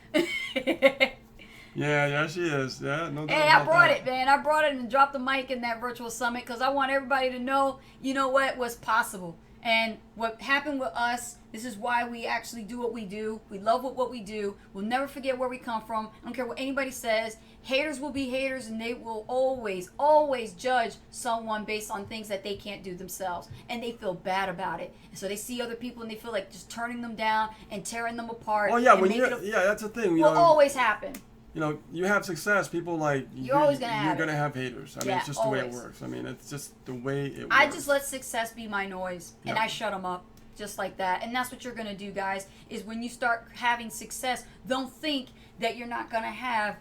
Yeah, she is. Yeah, no doubt Hey, I about brought that. it, man. I brought it and dropped the mic in that virtual summit because I want everybody to know, what's possible. And what happened with us, this is why we actually do what we do. We love what we do. We'll never forget where we come from. I don't care what anybody says. Haters will be haters, and they will always, always judge someone based on things that they can't do themselves. And they feel bad about it. And so they see other people and they feel like just turning them down and tearing them apart. Oh, yeah, and that's the thing. will always happen. You have success. People You're always gonna have you're gonna have haters. I mean, it's just the way it works. I mean, it's just the way it works. I just let success be my noise, and Yep. I shut them up just like that. And that's what you're gonna do, guys. Is when you start having success, don't think that you're not gonna have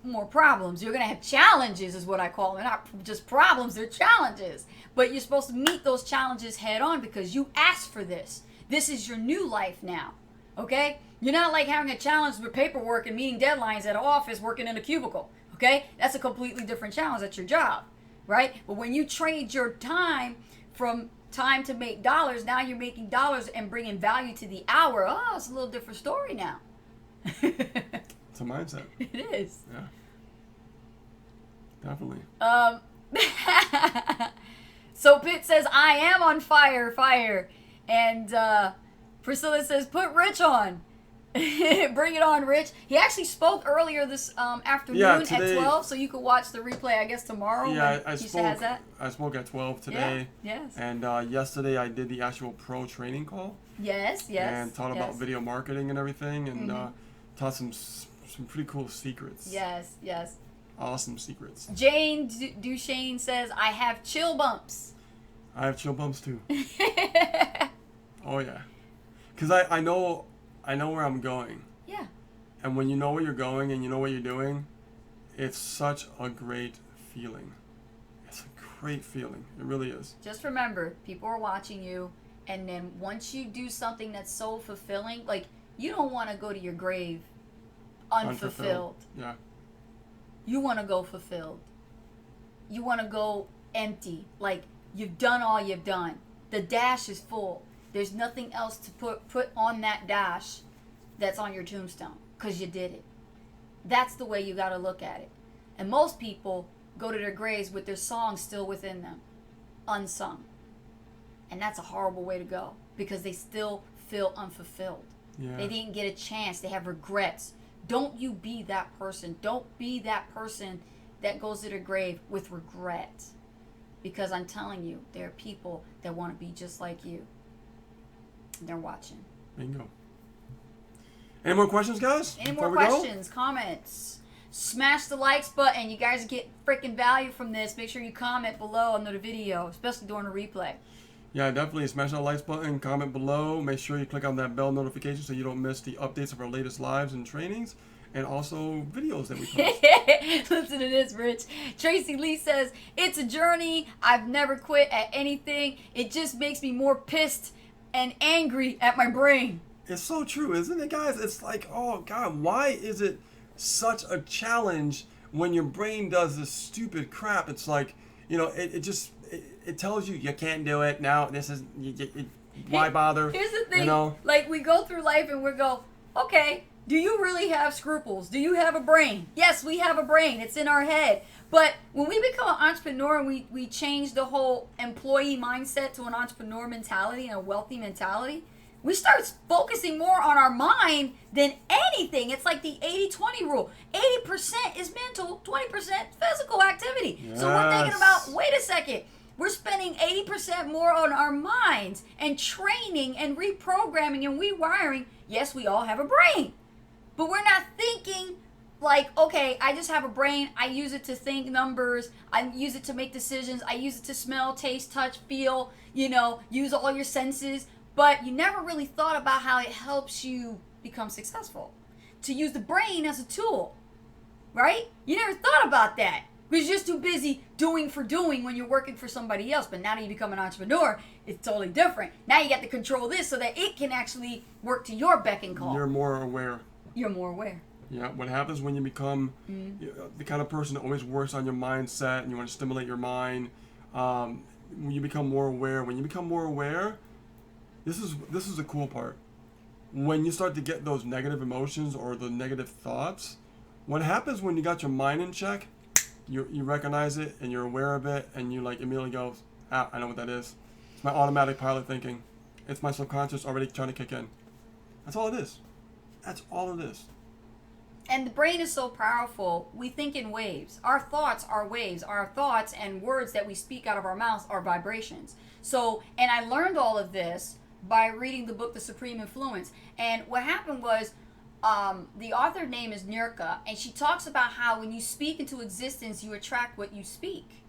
more problems. You're gonna have challenges, is what I call them. They're not just problems; they're challenges. But you're supposed to meet those challenges head on because you asked for this. This is your new life now. Okay? You're not like having a challenge with paperwork and meeting deadlines at an office working in a cubicle. Okay? That's a completely different challenge at your job. Right? But when you trade your time from time to make dollars, now you're making dollars and bringing value to the hour. Oh, it's a little different story now. It's a mindset. It is. Yeah. Definitely. So Pitt says, I am on fire. And Priscilla says, put Rich on. Bring it on, Rich. He actually spoke earlier this afternoon today, at 12, so you could watch the replay, I guess, tomorrow. Yeah, when he has that. I spoke at 12 today. Yeah, yes. And yesterday I did the actual pro training call. Yes. And taught about video marketing and everything, and taught some pretty cool secrets. Yes. Awesome secrets. Jane Duchesne says, I have chill bumps. I have chill bumps too. Oh yeah, because I know where I'm going. Yeah. And when you know where you're going and you know what you're doing, it's such a great feeling. It's a great feeling. It really is. Just remember, people are watching you, and then once you do something that's so fulfilling, like, you don't want to go to your grave unfulfilled. Yeah. You want to go fulfilled. You want to go empty. Like, you've done all you've done. The dash is full. There's nothing else to put on that dash that's on your tombstone, because you did it. That's the way you got to look at it. And most people go to their graves with their songs still within them, unsung. And that's a horrible way to go because they still feel unfulfilled. Yeah. They didn't get a chance. They have regrets. Don't you be that person. Don't be that person that goes to the grave with regret. Because I'm telling you, there are people that want to be just like you. And they're watching. Bingo. Any more questions, guys? Any more questions, comments? Smash the likes button. You guys get freaking value from this. Make sure you comment below under the video, especially during the replay. Yeah, definitely. Smash that likes button, comment below. Make sure you click on that bell notification so you don't miss the updates of our latest lives and trainings, and also videos that we post. Listen to this, Rich. Tracy Lee says, it's a journey. I've never quit at anything. It just makes me more pissed and angry at my brain. It's so true, isn't it, guys? It's like, oh, God, why is it such a challenge when your brain does this stupid crap? It's like, you know, it tells you can't do it. Now, this is, why bother? Here's the thing. You know? Like, we go through life and we go, okay, do you really have scruples? Do you have a brain? Yes, we have a brain. It's in our head. But when we become an entrepreneur and we change the whole employee mindset to an entrepreneur mentality and a wealthy mentality, we start focusing more on our mind than anything. It's like the 80-20 rule. 80% is mental, 20% physical activity. Yes. So we're thinking about, wait a second, we're spending 80% more on our minds and training and reprogramming and rewiring. Yes, we all have a brain. But we're not thinking like, okay, I just have a brain. I use it to think numbers. I use it to make decisions. I use it to smell, taste, touch, feel, use all your senses. But you never really thought about how it helps you become successful. To use the brain as a tool, right? You never thought about that. Because you're just too busy doing for doing when you're working for somebody else. But now that you become an entrepreneur, it's totally different. Now you got to control this so that it can actually work to your beck and call. You're more aware. You're more aware. Yeah, what happens when you become the kind of person that always works on your mindset and you want to stimulate your mind, when you become more aware. When you become more aware, this is the cool part. When you start to get those negative emotions or the negative thoughts, what happens when you got your mind in check, you recognize it and you're aware of it and you like immediately go, I know what that is. It's my automatic pilot thinking. It's my subconscious already trying to kick in. That's all it is. That's all it is. And the brain is so powerful, we think in waves. Our thoughts are waves. Our thoughts and words that we speak out of our mouths are vibrations. So, and I learned all of this by reading the book, The Supreme Influence. And what happened was, the author name is Nirka, and she talks about how when you speak into existence, you attract what you speak.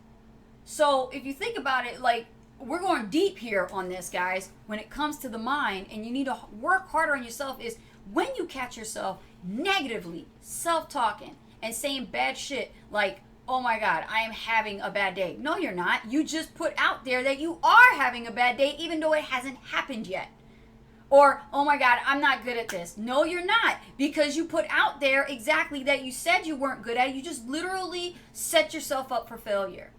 So if you think about it, like, we're going deep here on this, guys, when it comes to the mind, and you need to work harder on yourself, is when you catch yourself negatively self-talking and saying bad shit like, oh my God, I am having a bad day. No, you're not. You just put out there that you are having a bad day even though it hasn't happened yet. Or, oh my God, I'm not good at this. No, you're not. Because you put out there exactly that you said you weren't good at it. You just literally set yourself up for failure.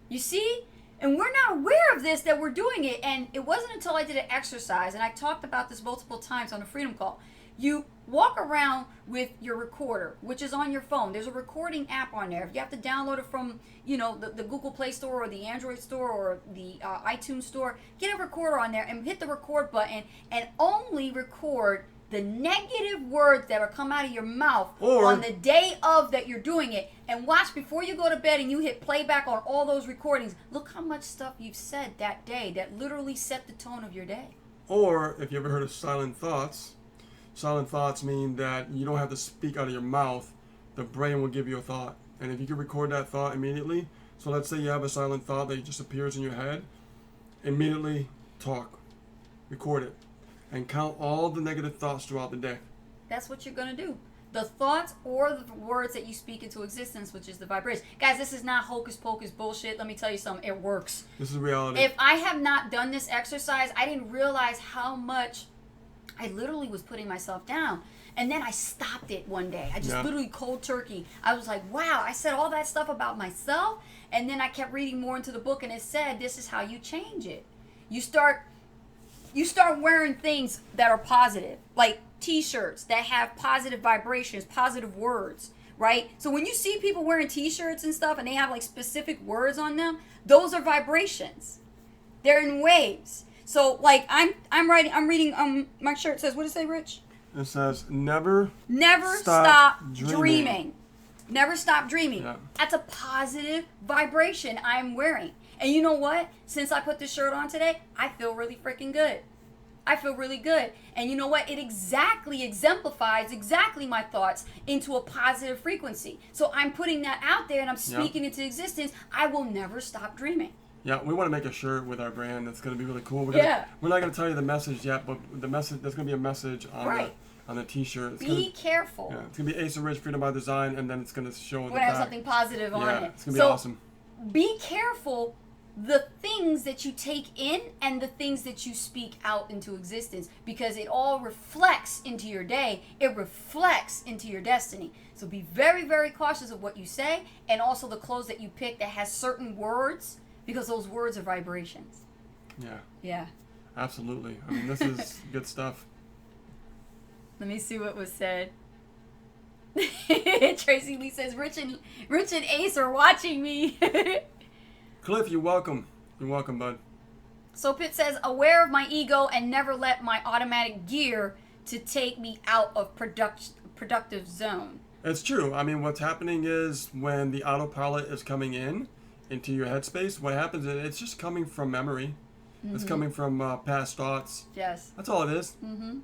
You see? And we're not aware of this, that we're doing it. And it wasn't until I did an exercise, and I talked about this multiple times on the Freedom Call. You walk around with your recorder, which is on your phone. There's a recording app on there. If you have to download it from, the Google Play Store or the Android Store or the iTunes Store, get a recorder on there and hit the record button and only record the negative words that are come out of your mouth on the day of that you're doing it. And watch before you go to bed and you hit playback on all those recordings. Look how much stuff you've said that day that literally set the tone of your day. Or, if you ever heard of silent thoughts, silent thoughts mean that you don't have to speak out of your mouth. The brain will give you a thought. And if you can record that thought immediately, so let's say you have a silent thought that just appears in your head, immediately talk, record it, and count all the negative thoughts throughout the day. That's what you're going to do. The thoughts or the words that you speak into existence, which is the vibration. Guys, this is not hocus pocus bullshit. Let me tell you something. It works. This is reality. If I have not done this exercise, I didn't realize how much I literally was putting myself down. And then I stopped it one day. I just literally cold turkey. I was like, wow, I said all that stuff about myself. And then I kept reading more into the book, and it said, this is how you change it. You start wearing things that are positive, like t-shirts that have positive vibrations, positive words, right? So when you see people wearing t-shirts and stuff and they have like specific words on them, those are vibrations. They're in waves. So like I'm reading my shirt says, what does it say, Rich? It says never stop dreaming. Never stop dreaming. Yeah. That's a positive vibration I'm wearing. And you know what? Since I put this shirt on today, I feel really freaking good. I feel really good. And you know what? It exactly exemplifies exactly my thoughts into a positive frequency. So I'm putting that out there and I'm speaking into existence. I will never stop dreaming. Yeah, we want to make a shirt with our brand that's going to be really cool. We're not going to tell you the message yet, but the message, there's going to be a message on the t-shirt. Be careful. Yeah, it's going to be Ace of Rich, Freedom by Design, and then it's going to show in the back. We're going to have something positive on it. Yeah, it's going to be awesome. Be careful the things that you take in and the things that you speak out into existence, because it all reflects into your day. It reflects into your destiny. So be very, very cautious of what you say, and also the clothes that you pick that has certain words, because those words are vibrations. Yeah. Yeah. Absolutely. I mean, this is good stuff. Let me see what was said. Tracy Lee says, Rich and Ace are watching me. Cliff, you're welcome. You're welcome, bud. So Pitt says, aware of my ego and never let my automatic gear to take me out of productive zone. It's true. I mean, what's happening is when the autopilot is coming into your headspace, what happens is it's just coming from memory. Mm-hmm. It's coming from past thoughts. Yes. That's all it is. Mm-hmm.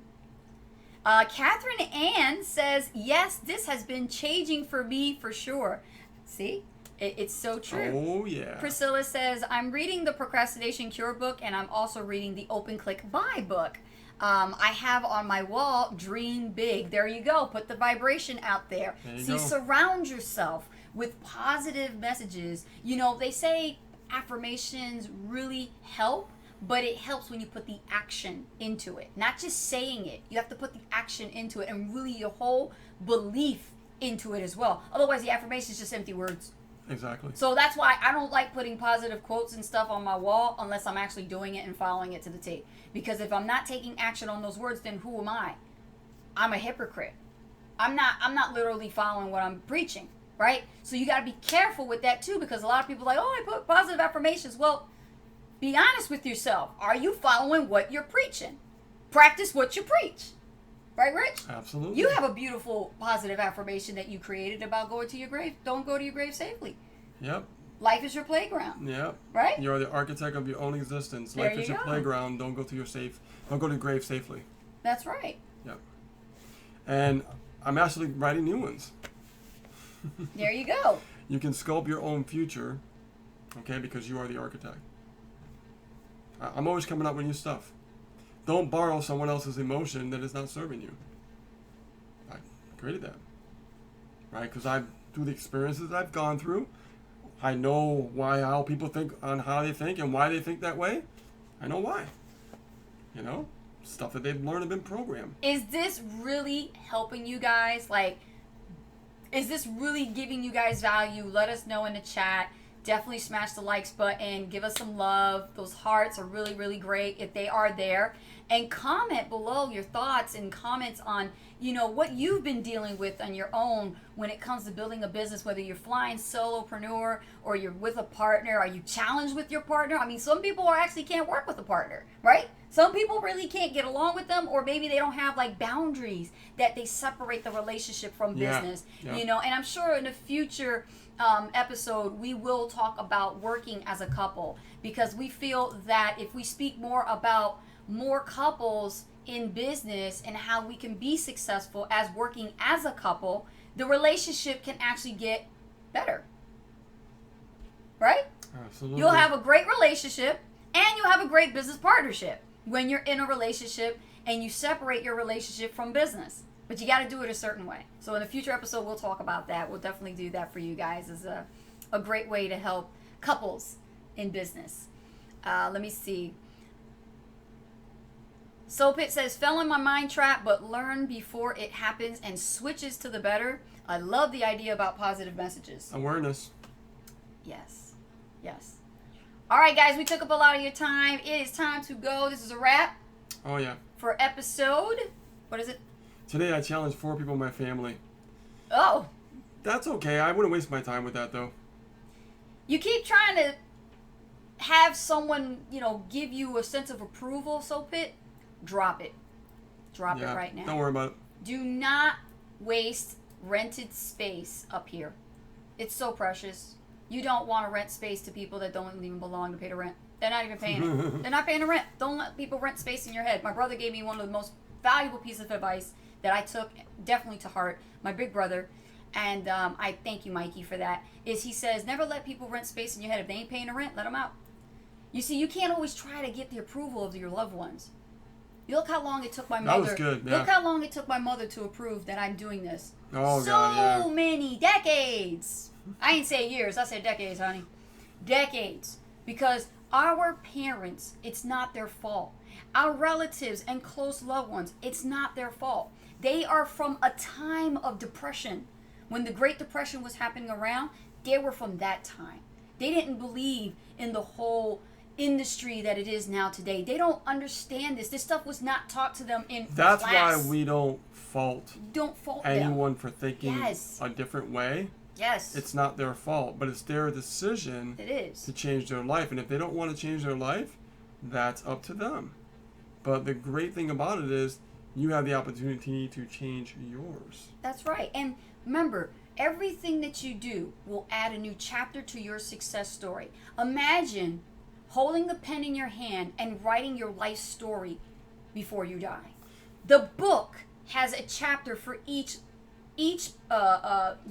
Catherine Ann says, yes, this has been changing for me for sure. See? It's so true. Oh, yeah. Priscilla says, I'm reading the Procrastination Cure book, and I'm also reading the Open Click Buy book. I have on my wall, Dream Big. There you go. Put the vibration out there. See, surround yourself with positive messages. You know, they say affirmations really help, but it helps when you put the action into it. Not just saying it. You have to put the action into it and really your whole belief into it as well. Otherwise, the affirmation is just empty words. Exactly. So that's why I don't like putting positive quotes and stuff on my wall unless I'm actually doing it and following it to the T. Because if I'm not taking action on those words, then who am I? I'm a hypocrite. I'm not literally following what I'm preaching, right? So you got to be careful with that too, because a lot of people are like, oh, I put positive affirmations. Well, be honest with yourself. Are you following what you're preaching? Practice what you preach. Right, Rich? Absolutely. You have a beautiful positive affirmation that you created about going to your grave. Don't go to your grave safely. Yep. Life is your playground. Yep. Right? You're the architect of your own existence. There Life is your playground. Don't go to your grave safely. That's right. Yep. And I'm actually writing new ones. There you go. You can sculpt your own future, okay, because you are the architect. I'm always coming up with new stuff. Don't borrow someone else's emotion that is not serving you. I created that. Right? Because through the experiences I've gone through, I know how people think on how they think and why they think that way. I know why. You know? Stuff that they've learned and been programmed. Is this really helping you guys? Like, is this really giving you guys value? Let us know in the chat. Definitely smash the likes button. Give us some love. Those hearts are really, really great if they are there. And comment below your thoughts and comments on, you know, what you've been dealing with on your own when it comes to building a business, whether you're flying solopreneur or you're with a partner. Are you challenged with your partner? I mean, some people actually can't work with a partner, right? Some people really can't get along with them, or maybe they don't have like boundaries that they separate the relationship from business, you know. And I'm sure in the future episode we will talk about working as a couple, because we feel that if we speak more about more couples in business and how we can be successful as working as a couple, the relationship can actually get better, right? Absolutely. You'll have a great relationship and you'll have a great business partnership when you're in a relationship and you separate your relationship from business. But you got to do it a certain way. So in a future episode, we'll talk about that. We'll definitely do that for you guys as a great way to help couples in business. Let me see. Soapit says, fell in my mind trap, but learn before it happens and switches to the better. I love the idea about positive messages. Awareness. Yes. Yes. All right, guys, we took up a lot of your time. It is time to go. This is a wrap. Oh, yeah. For episode, what is it? Today I challenged 4 people in my family. Oh. That's okay. I wouldn't waste my time with that, though. You keep trying to have someone, give you a sense of approval, Pit, drop it. Drop it right now. Don't worry about it. Do not waste rented space up here. It's so precious. You don't want to rent space to people that don't even belong to pay the rent. They're not even paying it. They're not paying the rent. Don't let people rent space in your head. My brother gave me one of the most valuable pieces of advice that I took definitely to heart. My big brother, and I thank you, Mikey, for that, is he says, never let people rent space in your head. If they ain't paying the rent, let them out. You see, you can't always try to get the approval of your loved ones. You look how long it took my mother. That was good, yeah. Look how long it took my mother to approve that I'm doing this. Oh, so God, yeah. many decades. I ain't say years. I said decades, honey. Decades. Because our parents, it's not their fault. Our relatives and close loved ones, it's not their fault. They are from a time of depression. When the Great Depression was happening around, they were from that time. They didn't believe in the whole industry that it is now today. They don't understand this. This stuff was not taught to them in That's class. why we don't fault anyone for thinking a different way. Yes. It's not their fault, but it's their decision to change their life. And if they don't want to change their life, that's up to them. But the great thing about it is you have the opportunity to change yours. That's right. And remember, everything that you do will add a new chapter to your success story. Imagine holding the pen in your hand and writing your life story before you die. The book has a chapter for each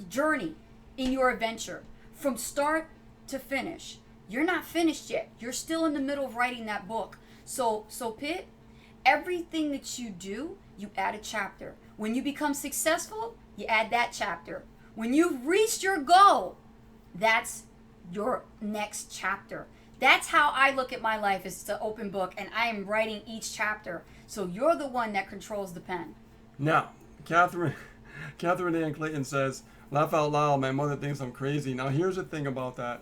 journey in your adventure, from start to finish. You're not finished yet. You're still in the middle of writing that book. So Pitt, everything that you do, you add a chapter. When you become successful, you add that chapter. When you've reached your goal, that's your next chapter. That's how I look at my life. It's an open book, and I am writing each chapter. So you're the one that controls the pen. Now, Catherine Ann Clayton says, laugh out loud, my mother thinks I'm crazy. Now, here's the thing about that.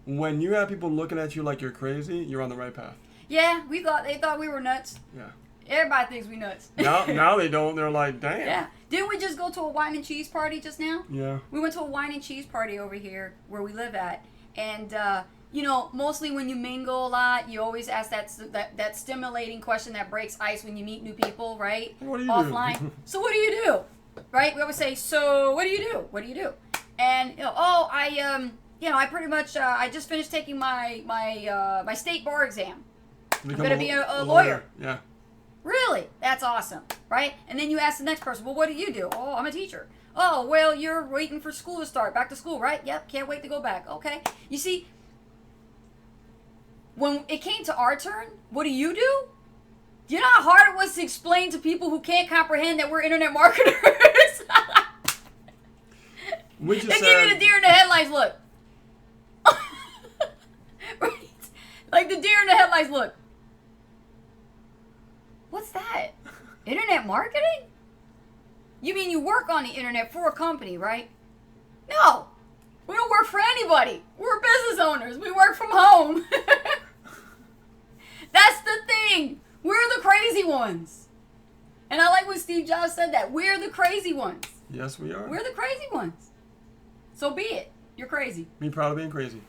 When you have people looking at you like you're crazy, you're on the right path. Yeah, they thought we were nuts. Yeah. Everybody thinks we nuts. Now they don't. They're like, damn. Yeah. Didn't we just go to a wine and cheese party just now? Yeah. We went to a wine and cheese party over here where we live at. And, mostly when you mingle a lot, you always ask that stimulating question that breaks ice when you meet new people, right? What do you offline. do? So what do you do? Right? We always say, so what do you do? What do you do? And, I pretty much, I just finished taking my state bar exam. I'm going to be a lawyer. Yeah. Really? That's awesome, right? And then you ask the next person, well, what do you do? Oh, I'm a teacher. Oh, well, you're waiting for school to start. Back to school, right? Yep, can't wait to go back. Okay. You see, when it came to our turn, what do? You know how hard it was to explain to people who can't comprehend that we're internet marketers? They give you the deer in the headlights look. Right? Like the deer in the headlights look. What's that? Internet marketing? You mean you work on the internet for a company, right? No. We don't work for anybody. We're business owners. We work from home. That's the thing. We're the crazy ones. And I like when Steve Jobs said that. We're the crazy ones. Yes, we are. We're the crazy ones. So be it. You're crazy. Be proud of being crazy.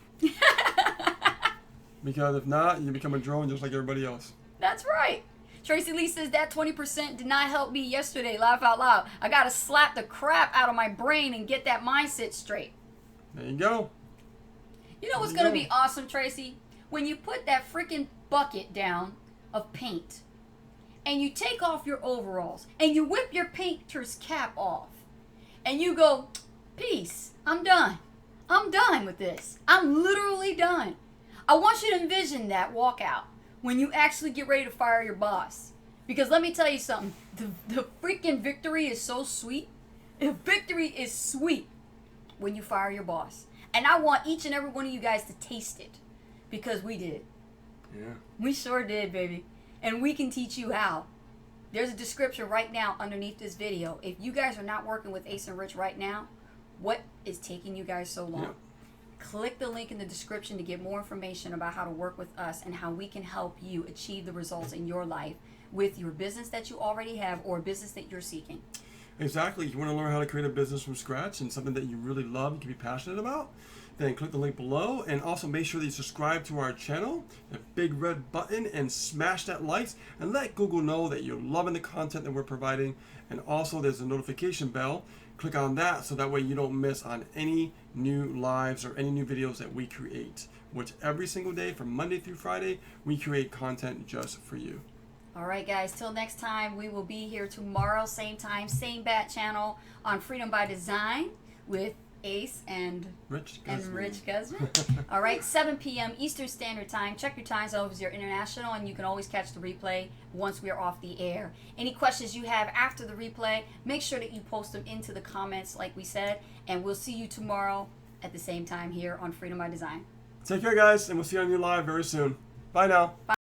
Because if not, you become a drone just like everybody else. That's right. Tracy Lee says that 20% did not help me yesterday. Laugh out loud. I got to slap the crap out of my brain and get that mindset straight. There you go. You know what's going to be awesome, Tracy? When you put that freaking bucket down of paint and you take off your overalls and you whip your painter's cap off and you go, peace, I'm done. I'm done with this. I'm literally done. I want you to envision that walkout when you actually get ready to fire your boss. Because let me tell you something. The freaking victory is so sweet. The victory is sweet when you fire your boss. And I want each and every one of you guys to taste it. Because we did. Yeah. We sure did, baby. And we can teach you how. There's a description right now underneath this video. If you guys are not working with Ace and Rich right now, what is taking you guys so long? Yeah. Click the link in the description to get more information about how to work with us and how we can help you achieve the results in your life with your business that you already have or a business that you're seeking. Exactly. You want to learn how to create a business from scratch and something that you really love, you can be passionate about? then click the link below, and also make sure that you subscribe to our channel, the big red button, and smash that likes, and let Google know that you're loving the content that we're providing. And also there's a notification bell. Click on that so that way you don't miss on any new lives or any new videos that we create, which every single day from Monday through Friday we create content just for you. All right, guys, till next time, we will be here tomorrow, same time, same bat channel on Freedom by Design with Ace and Rich Guzman. All right, 7 p.m. Eastern Standard Time. Check your time zones. You're international, and you can always catch the replay once we're off the air. Any questions you have after the replay, make sure that you post them into the comments like we said, and we'll see you tomorrow at the same time here on Freedom by Design. Take care, guys, and we'll see you on your live very soon. Bye now. Bye.